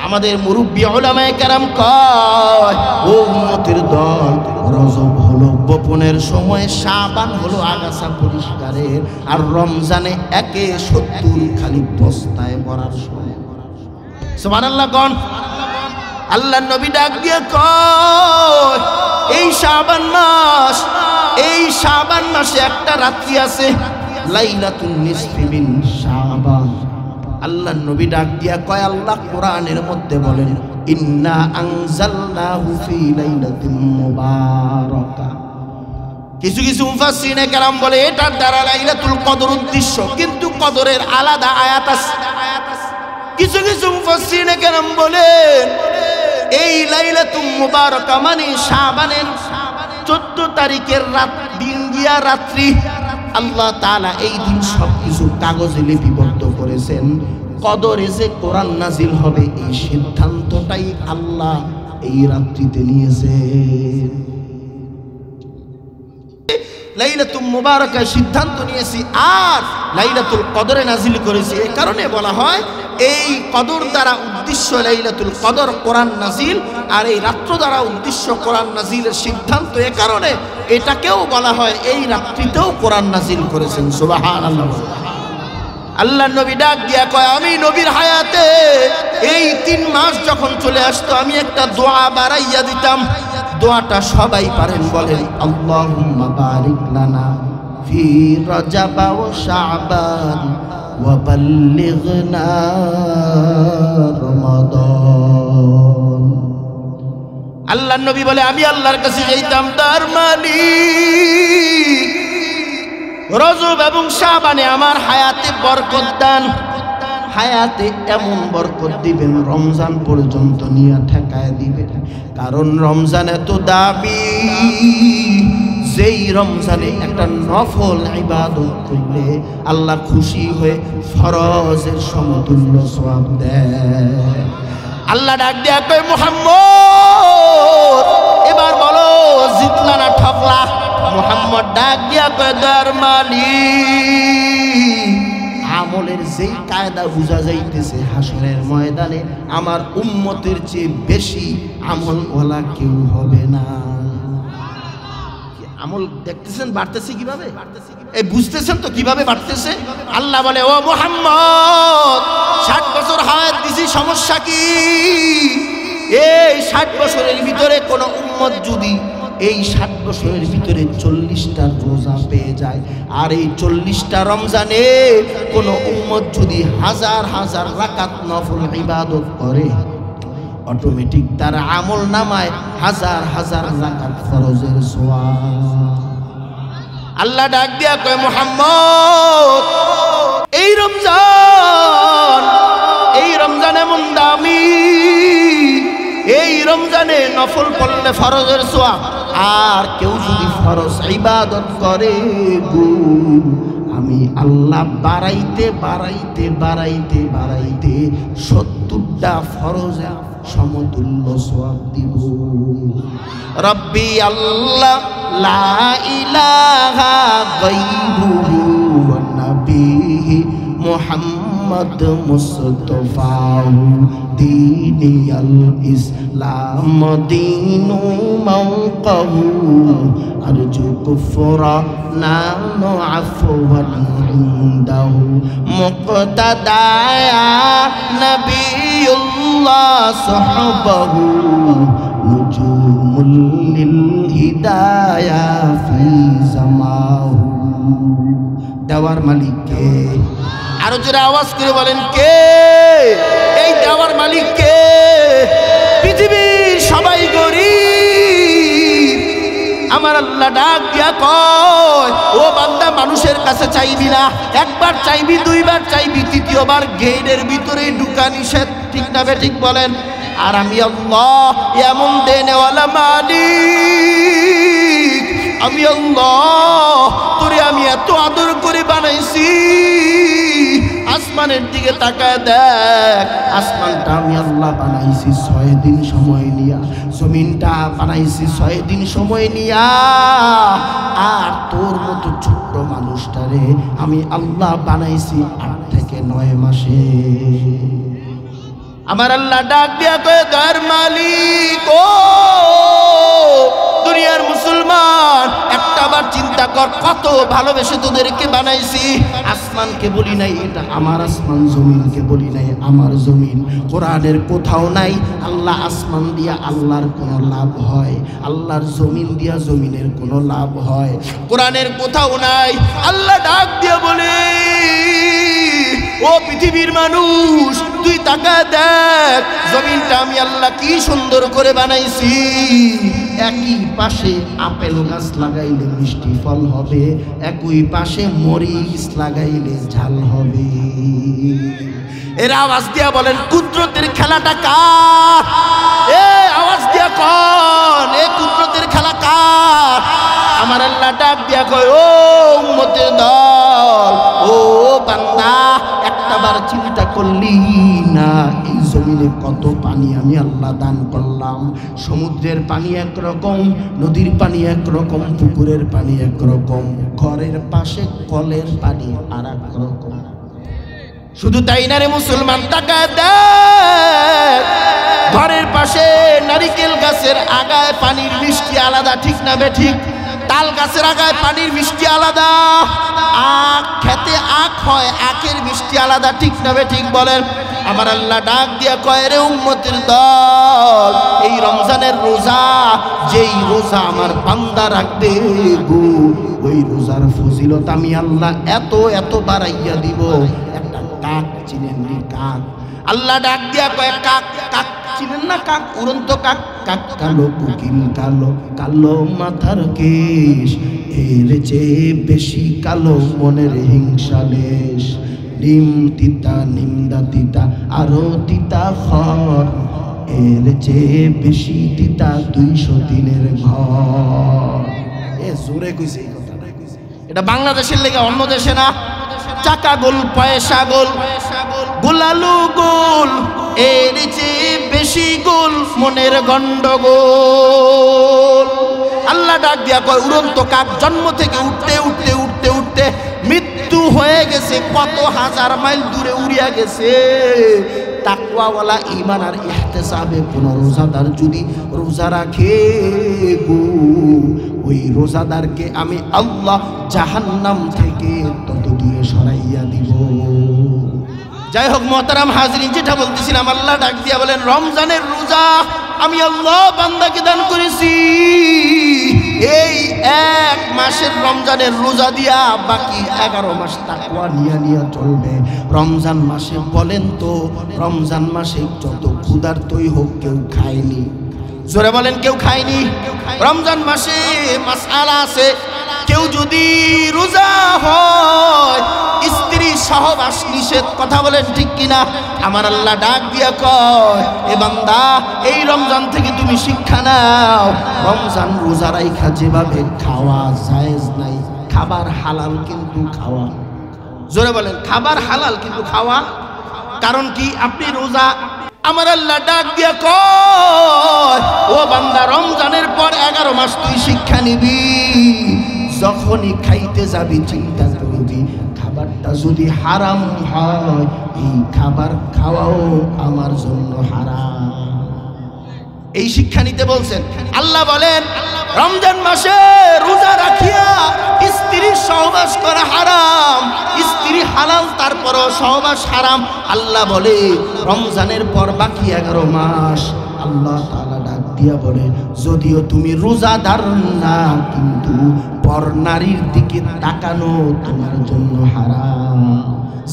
আমাদের মুরব্বী উলামায়ে কেরাম কয়, ও উম্মতের দল, রজব হলো বপনের সময়, শাবান হলো আগাছা পরিষ্কারের, আর রমজানে 170 খালি বস্তায় ভরার সময়। সুবহানাল্লাহ কোন? আল্লাহ নবী ডাক দিয়ে কয়, এই শাবান মাস, এই শাবান মাসে একটা রাত্রি আছে, লাইলাতুন নিসফি মিন শাবান। আল্লাহ নবী ডাক দিয়া কয়, আল্লাহ কোরআনের মধ্যে বলেন, ইন্না আনজালনাহু ফি লাইলাতিন মুবারাকা। কিছু কিছু মুফাসসিরিনে কেরাম বলে এটার দ্বারা লাইলাতুল কদর উদ্দেশ্য, কিন্তু কদরের আলাদা আয়াত আছে। কিছু কিছু মুফাসসিরিনে কেরাম বলেন এই লাইলাতুল মুবারাকা মানে শাবানের 14 তারিখের রাত, দিন গিয়া রাত্রি। আল্লাহ তাআলা এই দিন সবকিছু কাগজে লিপিবদ্ধ করেছেন। কদরে যে কোরআন নাজিল হবে এই সিদ্ধান্তটাই আল্লাহ এই রাত্রিতে নিয়েছেন। লাইলাতুল মুবারাকা সিদ্ধান্ত নিয়েছি, আর লাইলাতুল কদরে নাজিল করেছি। এই কারণে বলা হয় এই কদর দ্বারা উদ্দেশ্য লাইলাতুল কদর, কোরআন নাজিল, আর এই রাত্র দ্বারা উদ্দেশ্য কোরআন নাজিলের সিদ্ধান্ত। এ কারণে এটাকেও বলা হয় এই রাত্রিতেও কোরআন নাজিল করেছেন। সুবহানাল্লাহ। আল্লাহ নবী ডাক দিয়া কয়, আমি নবীর হায়াতে এই 3 মাস যখন চলে আসতো আমি একটা দোয়া বাড়াইয়া দিতাম। দোয়াটা সবাই পারেন, বলেন আল্লাহুম্মা বারিক লানা ফি রজব ওয়া শাবান ওয়া বাল্লিগনা রমাদান। আল্লাহ নবী বলে, আমি আল্লাহর কাছে যাইতাম, তার মালিক রজব এবং শাবানে আমার হায়াতে বরকত দান, হায়াতে এমন বরকত দিবেন রমজান পর্যন্ত নিয়ে ঠেকায় দিবেন। কারণ রমজান এত দামি, যেই রমজানে একটা নফল ইবাদত করলে আল্লাহ খুশি হয়ে ফরজের সমতুল্য সওয়াব দেয়। আল্লাহ ডাক দেয়া কয়, মুহাম্মদ এবার বলো জিতলা না ঠকলা? মুহাম্মদ ডাক দিয়া কয়, দয়ার মালিক আমলের যেই কায়দা বুঝা যাইতেছে হাসরের ময়দানে আমার উম্মতের চেয়ে বেশি আমলওয়ালা কেউ হবে না। আমল দেখতেছেন বাড়তেছে কিভাবে, এই বুঝতেছেন তো কিভাবে বাড়তেছে? আল্লাহ বলে, ও মুহাম্মদ 60 বছর হায়াত দিছি, সমস্যা কি? এই 60 বছরের ভিতরে কোন উম্মত যদি এই 60 বছরের ভিতরে 40টা রোজা পেয়ে যায়, আর এই 40টা রমজানে কোন উম্মত যদি হাজার হাজার রাকাত নফল ইবাদত করে, অটোমেটিক তার আমল নামায় হাজার হাজার রাকাত ফরজের সওয়াব। আল্লাহ ডাক দিয়া কয়, মুহাম্মদ এই রমজান এমন দামি, এই রমজানে নফল পড়লে ফরজের সওয়াব, আর কেউ যদি ফরজ ইবাদত করে আমি আল্লাহ বাড়াইতে বাড়াইতে বাড়াইতে বাড়াইতে 70টা ফরজের সমতুল্য সওয়াব দিব। রব্বি আল্লাহ লা ইলাহা গায়রুহু ওয়া নবিহি মুহাম্মদ মুস্তাফাহু দীনিয়াল ইসলাম দীনু মাওকাহু আরজু কুফরা নানু আফওয়ান ইনদাহু মুক্তাদায়া নবিয়ুল্লাহ সাহাবাহু নুজুমুল লিল হিদায়া ফি জামাহু। দেওয়ার মালিক কে? আরো জোরে আওয়াজ করে বলেন কে? এই দেওয়ার মালিক কে? পৃথিবীর সবাই গরিব, আমার আল্লাহ ডাক দিয়া কয়, ও বান্দা মানুষের কাছে চাইবি না, একবার চাইবি, দুইবার চাইবি, তৃতীয়বার গেটের ভিতরে ঢুকা নিষেধ, ঠিক না ঠিক বলেন? আর আমি আল্লাহ এমন দেনেওয়ালা মালিক, আমি আল্লাহ তোরে আমি এত আদর করে বানাইছি, আসমানের দিকে তাকায় দেখ, আসমানটা আমি আল্লাহ বানাইছি 6 দিন সময় নিয়া, জমিনটা বানাইছি 6 দিন সময় নিয়া, আর তোর মতো ছোট্ট মানুষটারে আমি আল্লাহ বানাইছি 8 থেকে 9 মাসে। আমার আল্লাহ ডাক দিয়া কয়, দয়ার মালিক ও দুনিয়ার মুসলমান, একটাবার চিন্তা কর কত ভালোবেসে তোদেরকে বানাইছি। আসমানকে বলি নাই এটা আমার আসমান, জমিনকে বলি নাই আমার জমিন। কোরআনের কোথাও নাই আল্লাহ আসমান দিয়া আল্লাহর কোনো লাভ হয়, আল্লাহর জমিন দিয়া জমিনের কোনো লাভ হয়, কোরআনের কোথাও নাই। আল্লাহ ডাক দিয়া বলে, ও পৃথিবীর মানুষ তুই তাকায় দেখ, জমিনটা আমি আল্লাহ কি সুন্দর করে বানাইছি। একই পাশে আপেল গাছ লাগাইলে মিষ্টি ফল হবে, একই পাশে মরিচ লাগাইলে ঝাল হবে। এর আওয়াজ দিয়া বলেন কুদরতের খেলাটা কার? এ আওয়াজ দিয়া কোন এ কুদরতের খেলা কার? আমার আল্লাহ ডাক দিয়া কয়, ও উম্মতের দল, ও বান্দা, একটাবার চিন্তা করলি না এই জমিনে কত পানি আমি আল্লাহ দান করলাম? সমুদ্রের পানি একরকম, নদীর পানি একরকম, পুকুরের পানি একরকম, ঘরের পাশে কলের পানি আর এক রকম। শুধু তাই না রে মুসলমান, তাকায় দেখ, ঘরের পাশে নারিকেল গাছের আগায় পানির মিষ্টি আলাদা, ঠিক না বে ঠিক? তাল গাছের আগায় পানির মিষ্টি আলাদা, আখ খেতে আখ হয়, আখের মিষ্টি আলাদা, ঠিক না ঠিক বলেন? আমার আল্লাহ ডাক দিয়া কয়, রে উম্মতের দল, এই রমজানের রোজা, যেই রোজা আমার বান্দা রাখবে গো, ওই রোজার ফজিলত আমি আল্লাহ এত এত বাড়াইয়া দিব। একটা কাক চিনেন নি? কাক, আল্লাহ ডাক দিয়া কয়, কাক, কাক চিনেন না? কাক, উড়ন্ত কাক। কাক কালো, কোকিল কালো, কালো মাথার কেশ, এর চেয়ে বেশি কালো মনের হিংসা লেশ। নিম তিতা, নিমদা তিতা, আরো তিতা খর, এর চেয়ে বেশি তিতা 203-এর ঘর। এ জোরে কইছে এই কথা, এটা বাংলাদেশের লেগে, অন্য দেশে না। চাকা গোল, পয়সা গোল, গোলালু গোল, এর চেয়ে বেশি গোল মনের গন্ডগোল। আল্লাহ ডাক দিয়া কয়, উড়ন্ত কাক জন্ম থেকে উঠতে উঠতে উঠতে উঠতে মৃত্যু হয়ে গেছে, কত হাজার মাইল দূরে উড়িয়া গেছে। তাকওয়াওয়ালা ঈমান আর ইহতিসাবে কোন রোজাদার যদি রোজা রাখে গো, ওই রোজাদারকে আমি আল্লাহ জাহান্নাম থেকে তত দূরে সরাইয়া দিব। যাই হোক মোহতারাম হাজরিন, যেটা বলতেছিলাম, আল্লাহ ডাক দিয়া বলেন, রমজানের রোজা আমি আল্লাহ বান্দাকে দান করেছি। এই এক মাসের রমজানের রোজা দিয়া বাকি 11 মাস তাকওয়া নিয়া নিয়া চলবে। রমজান মাসে বলেন তো, রমজান মাসে যত ক্ষুধার্তই হোক কেউ খায়নি? জোরে বলেন, কেউ খায়নি? রমজান মাসে মাসআলা আছে, কেউ যদি রোজা হয় স্ত্রী সহবাস নিষেধ, কথা বলেন ঠিক কিনা? আমার আল্লাহ ডাক দিয়া কয়, এ বান্দা, এই রমজান থেকে তুমি শিক্ষা নাও, রমজান রোজা রাইখা যেভাবে খাওয়া জায়েজ নাই, খাবার হালাল কিন্তু খাওয়া। জোরে বলেন, খাবার হালাল কিন্তু খাওয়া। কারণ কি? আপনি রোজা, আমার আল্লাহ ডাক দিয়া কয়, ও বান্দা, রমজানের পর 11 মাস তুই শিক্ষা নিবি। যখনই খাইতে যাবি চিন্তা করবি, খাবারটা যদি হারাম হয়, এই খাবার খাওয়াও আমার জন্য হারাম। এই শিক্ষা নিতে বলছেন আল্লাহ। বলেন, রমজান মাসে রোজা রাখিয়া স্ত্রীর সহবাস করা হারাম, স্ত্রী হালাল তারপরও সহবাস হারাম। আল্লাহ বলে, রমজানের পর বাকি 11 মাস আল্লাহ তাআলা ডাক দিয়া বলে, যদিও তুমি রোজাদার না, কিন্তু পর নারীর দিকে তাকানো তোমার জন্য হারাম।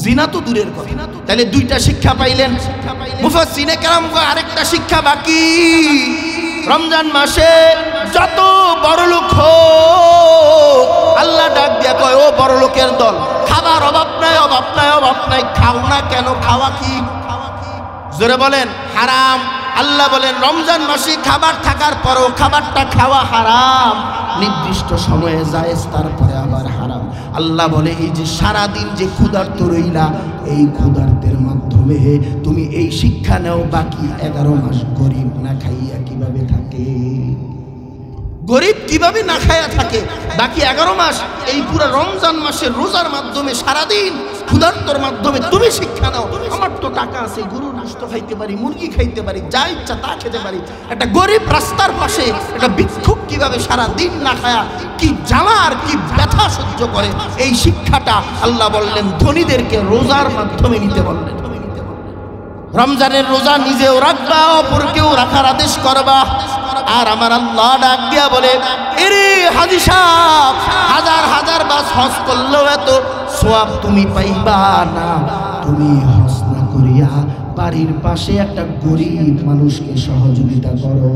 জিনা তো দূরের কথা। তাহলে 2টা শিক্ষা পাইলেন মুফাসসিরিনে কেরাম। আরেকটা শিক্ষা বাকি, রমজান মাসে যত বড় লোক হোক, আল্লাহ ডাক দিয়া কয়, ও বড় লোকের দল, খাবার অভাব নাই, অভাব নাই, অভাব নাই, খাও না কেন? খাওয়া কি? জোরে বলেন, হারাম। আল্লাহ বলেন, রমজান মাসে খাবার থাকার পরও খাবারটা খাওয়া হারাম, নির্দিষ্ট সময়ে জায়েজ, তারপরে আবার হারাম। আল্লাহ বলে, এই যে সারাদিন যে ক্ষুধার্ত রইলা, এই ক্ষুধার্তের মাধ্যমে তুমি এই শিক্ষা নেও, বাকি 11 মাস গরিব না খাইয়া কিভাবে থাকে, গরিব কিভাবে না খাইয়া থাকে। বাকি 11 মাস এই পুরো রমজান মাসের রোজার মাধ্যমে সারাদিন ক্ষুধার্তর মাধ্যমে তুমি শিক্ষা নাও। আমার তো টাকা আছে, গরুর গোশত খাইতে পারি, মুরগি খাইতে পারি, যা ইচ্ছা তা খেতে পারি। একটা গরিব রাস্তার পাশে একটা ভিক্ষুক কিভাবে সারা দিন না খায়া কি জ্বালা আর কি ব্যথা সহ্য করে, এই শিক্ষাটা আল্লাহ বললেন ধনীদেরকে রোজার মাধ্যমে নিতে বললেন। রমজানের রোজা নিজেও রাখবা, অপরকেও রাখার আদেশ করবা। আর আমার আল্লাহ ডাক দিয়া বলে, এরে হাজী সাহেব, হাজার হাজার বাস হজ করলেও এত সওয়াব তুমি পাইবা না। তুমি হজ না করিয়া বাড়ির পাশে একটা গরিব মানুষকে সহযোগিতা করো।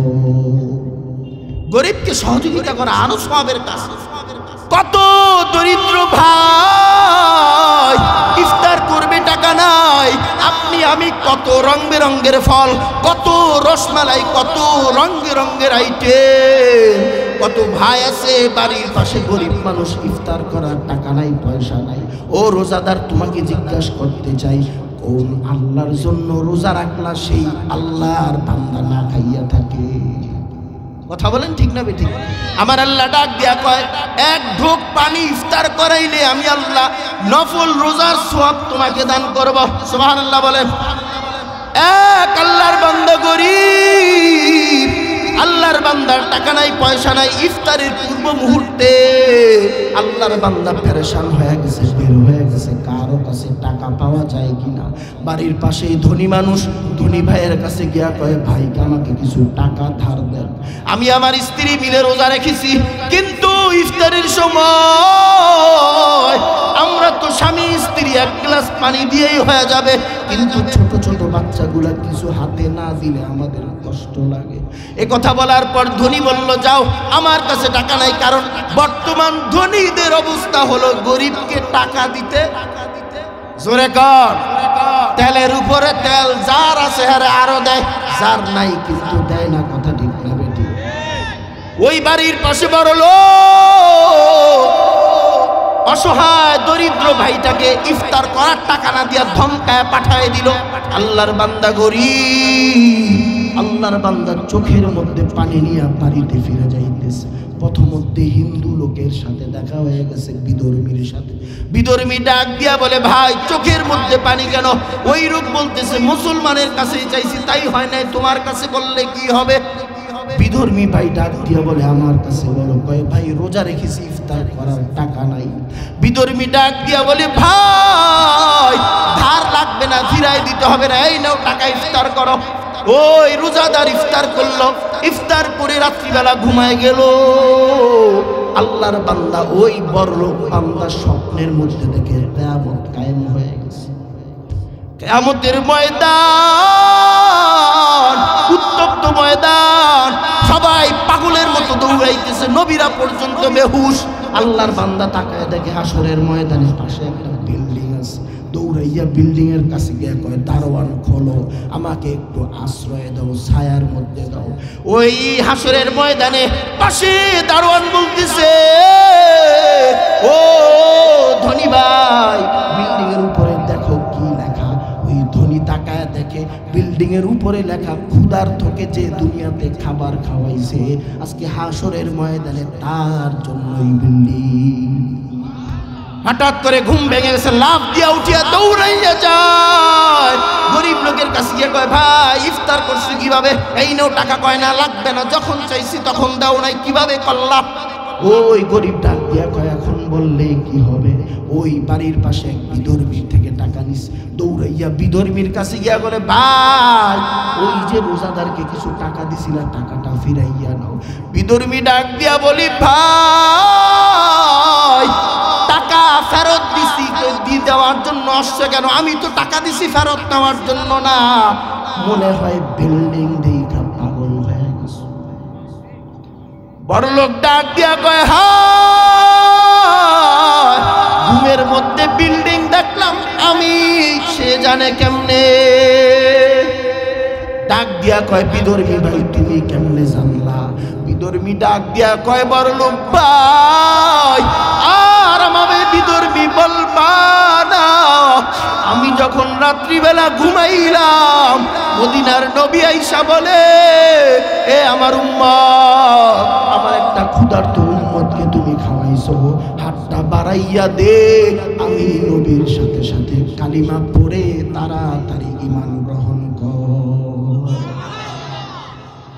গরিবকে সহযোগিতা করা আরো সওয়াবের কাজ। কত দরিদ্র ভাই ইফতার করবে, টাকা নাই, আপনি আমি কত রং বেরঙ্গের ফল, কত রসমালাই, কত রং বেরঙ্গের আইটেম, কত ভাই আছে বাড়ির পাশে গরিব মানুষ, ইফতার করার টাকা নাই, পয়সা নাই। ও রোজাদার, তোমাকে জিজ্ঞাসা করতে চাই, কোন আল্লাহর জন্য রোজা রাখলা সেই আল্লাহর বান্দা না খাইয়া থাকে? কথা বলেন ঠিক না বেঠিক? আমার আল্লাহ ডাক দিয়া কয়, এক ঢোক পানি ইফতার করাইলে আমি আল্লাহ নফল রোজার সওয়াব তোমাকে দান করব। সুবহানাল্লাহ বলেন। এক আল্লাহর বান্দা গরিব, আল্লাহর বান্দার টাকা নাই পয়সা নাই, ইফতারের পূর্ব মুহূর্তে আল্লাহর বান্দা পেরেশান হয়ে গেছে, বের হয়ে গেছে কারো কাছে টাকা পাওয়া যায় কিনা। বাড়ির পাশেই ধনী মানুষ, ধনী ভাইয়ের কাছে গিয়া কয়, ভাইকে আমাকে কিছু টাকা ধার দেন, আমি আমার স্ত্রী মিলে রোজা রেখেছি, কিন্তু ইফতারের সময় আমরা তো স্বামী স্ত্রী এক গ্লাস পানি দিয়েই হয়ে যাবে, কিন্তু ছোট ছোট বাচ্চাগুলা কিছু হাতে না দিলে আমাদের কষ্ট লাগে। এ কথা বলার পর ধনী বলল, যাও, আমার কাছে টাকা নাই, কারণ বর্তমান ধনীদের অবস্থা হলো গরিবকে টাকা দিতে, জোরে কর, তেলের উপরে তেল, যার আছে হারে আরো দেয়, যার নাই কিন্তু দেয় না। কথা ঠিক না বেটি? ওই বাড়ির পাশে বড় লোক অসহায় দরিদ্র ভাইটাকে ইফতার করার টাকা না দিয়া ধমকায় পাঠায় দিল। আল্লাহর বান্দা গরিব, আল্লাহর বান্দার চোখের মধ্যে পানি নিয়ে বাড়িতে ফিরে যাইতেছে। প্রথমতে হিন্দু লোকের সাথে দেখা হয়ে গেছে বিধর্মীর সাথে। বিধর্মী ডাক দিয়া বলে, ভাই চোখের মধ্যে পানি কেন? ওই লোক বলতেছে, মুসলমানের কাছে চাইছি তাই হয় নাই, তোমার কাছে বললে কি হবে? বিধর্মী ভাই ডাক দিয়া বলে, আমার কাছে বলো। কয়, ভাই রোজা রেখেছি, ইফতার করার টাকা নাই। বিধর্মী ডাক দিয়া বলে, ভাই ধার লাগবে না, ফিরাই দিতে হবে না, এই নাও টাকা, ইফতার করো। ওই রোজাদার ইফতার করলো, ইফতার করে রাত্রিবেলা ঘুমায় গেল। আল্লাহর বান্দা ওই বড়লোক বান্দা স্বপ্নের মধ্যে দেখে কিয়ামত কায়েম হয়ে গেছে। কিয়ামতের ময়দান, উত্তপ্ত ময়দান, সবাই পাগলের মতো দৌড়াইতেছে, নবীরা পর্যন্ত বেহুশ। আল্লাহর বান্দা তাকায় দেখে হাসরের ময়দানের পাশে একটা বিল্ডিং আছে। দৌড়াইয়া বিল্ডিং এর কাছে গিয়ে কয়, দারোয়ান খোলো, আমাকে একটু আশ্রয় দাও, ছায়ার মধ্যে দাও। ওই হাসরের ময়দানে পাশে দারোয়ান বলতেছে, ও ধনী ভাই, বিল্ডিং এর উপরে দেখো কি লেখা। ওই ধনী তাকায় দেখে বিল্ডিং এর উপরে লেখা, ক্ষুধার্তকে যে দুনিয়াতে খাবার খাওয়াইছে, আজকে হাসরের ময়দানে তার জন্যই বিল্ডিং। হঠাৎ করে ঘুম ভেঙে গেছে, লাফ দিয়া উঠিয়া দৌড়াইয়া যায় গরিব লোকের কাছে গিয়ে কয়, ভাই ইফতার করছি কিভাবে? এই নাও টাকা। কয়, না লাগবে না, যখন চাইছি তখন দাও নাই, কিভাবে করলাম? ওই গরিব ডাক দিয়া কয়, এখন বললে কি হবে? ওই বাড়ির পাশে এক বিধর্মীর থেকে টাকা নিস। দৌড়াইয়া বিধর্মীর কাছে গিয়া বলে, ভাই ওই যে রোজাদারকে কিছু টাকা দিছিল, টাকাটা ফিরাইয়া নাও। বিধর্মী ডাক দিয়া বলি, ভাই টাকা ফেরত দিছি, দিয়ে দেওয়ার জন্য আসছে কেন? আমি তো টাকা দিছি ফেরত নেওয়ার জন্য না। মনে হয় বিল্ডিং দেখা পাগল হয়ে গেছে। বড় লোক ডাক দিয়া কয়, হায়, ঘুমের মধ্যে বিল্ডিং দেখলাম আমি, সে জানে কেমনে? ডাক দিয়া কয়, বিধর্মী ভাই তুমি কেমনে জানলা? বিধর্মী ডাক দিয়া কয়, বড় লোক ভাই আর আমাকে বিধর্মী বলবা না। আমি যখন রাত্রিবেলা ঘুমাইলাম, মদিনার নবী আইসা বলে, এ আমার উম্মত, আমার একটা ক্ষুধার্ত উম্মতকে তুমি খাওয়াইছো, হাতটা বাড়াইয়া দে, আমি নবীর সাথে সাথে কালিমা পড়ে তাড়াতাড়ি ঈমান গ্রহণ কর।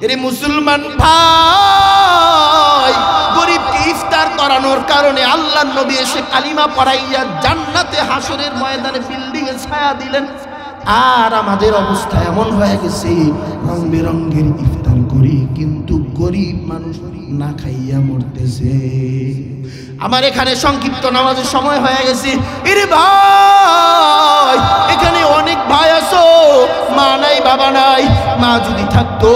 এরে মুসলমান ভাই, গরিবকে ইফতার করানোর কারণে আল্লাহর নবী এসে কালিমা পড়াইয়া জান্নাতে হাসরের ময়দানে বিল্ডিং এ ছায়া দিলেন। আর আমাদের অবস্থা এমন হয়ে গেছে, রং বেরঙ্গের ইফতার করি, কিন্তু গরিব মানুষ না খাইয়া মরতেছে। আমার এখানে সংক্ষিপ্ত নামাজের সময় হয়ে গেছে। এরে ভাই, এখানে অনেক ভাই আছো, মা নাই বাবা নাই। মা যদি থাকতো,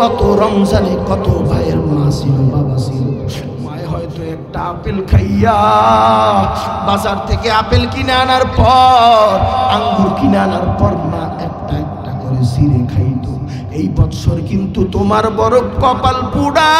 কত রমজানে কত ভাইয়ের মা ছিল, বাবা ছিল। মায় হয়তো একটা আপেল খাইয়া, বাজার থেকে আপেল কিনে আনার পর, আঙ্গুর কিনে আনার পর মা একটা একটা করে ছিঁড়ে খাইতো। এই বৎসর কিন্তু তোমার বড় কপাল পুড়া,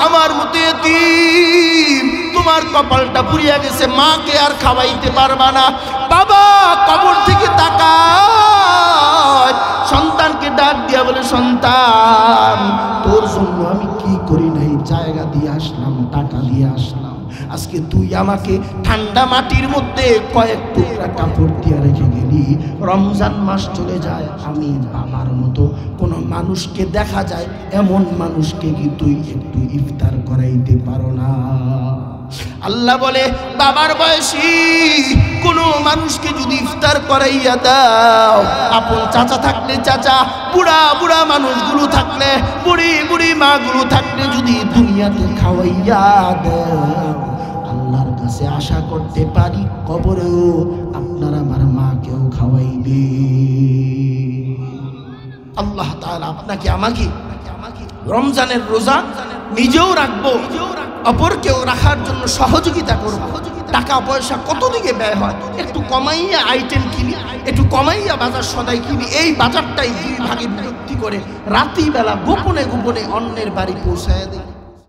আমার মতো এতিম, তোমার কপালটা পুড়িয়া গেছে, মাকে আর খাওয়াইতে পারবা না। বাবা কবর থেকে তাকায়, সন্তানকে ডাক দিয়া বলে, সন্তান তোর জন্য আমি কি করি নাই, জায়গা দিয়ে আসলাম, টাকা দিয়ে আসলাম, আজকে তুই আমাকে ঠান্ডা মাটির মধ্যে কয়েক টুকরা কাপড় দিয়ে রেখে গেলি, রমজান মাস চলে যায়, আমি বাবার মতো কোনো মানুষকে দেখা যায় এমন মানুষকে কি তুই একটু ইফতার করাইতে পারো না? আল্লাহ বলে বাবার বয়সী কোনো মানুষকে যদি ইফতার করাইয়া দাও, আপন চাচা থাকলে চাচা, বুড়া বুড়া মানুষগুলো থাকলে, বুড়ি বুড়ি মাগুলো থাকলে যদি দুনিয়াতে খাওয়াইয়া দাও, আল্লাহর কাছে আশা করতে পারি কবরেও আপনার আমার মাকেও খাওয়াইবে। আল্লাহ তাআলা আপনাকে আমাকে রমজানের রোজা নিজেও রাখবো, অপরকেও রাখার জন্য সহযোগিতা করবো। টাকা পয়সা কত দিকে ব্যয় হয়, একটু কমাইয়া আইটেম কিনি, একটু কমাইয়া বাজার সদাই কিনি, এই বাজারটাই দুই ভাগে বিভক্তি করে রাত্রিবেলা গোপনে গোপনে অন্যের বাড়ি পৌঁছায় দিই।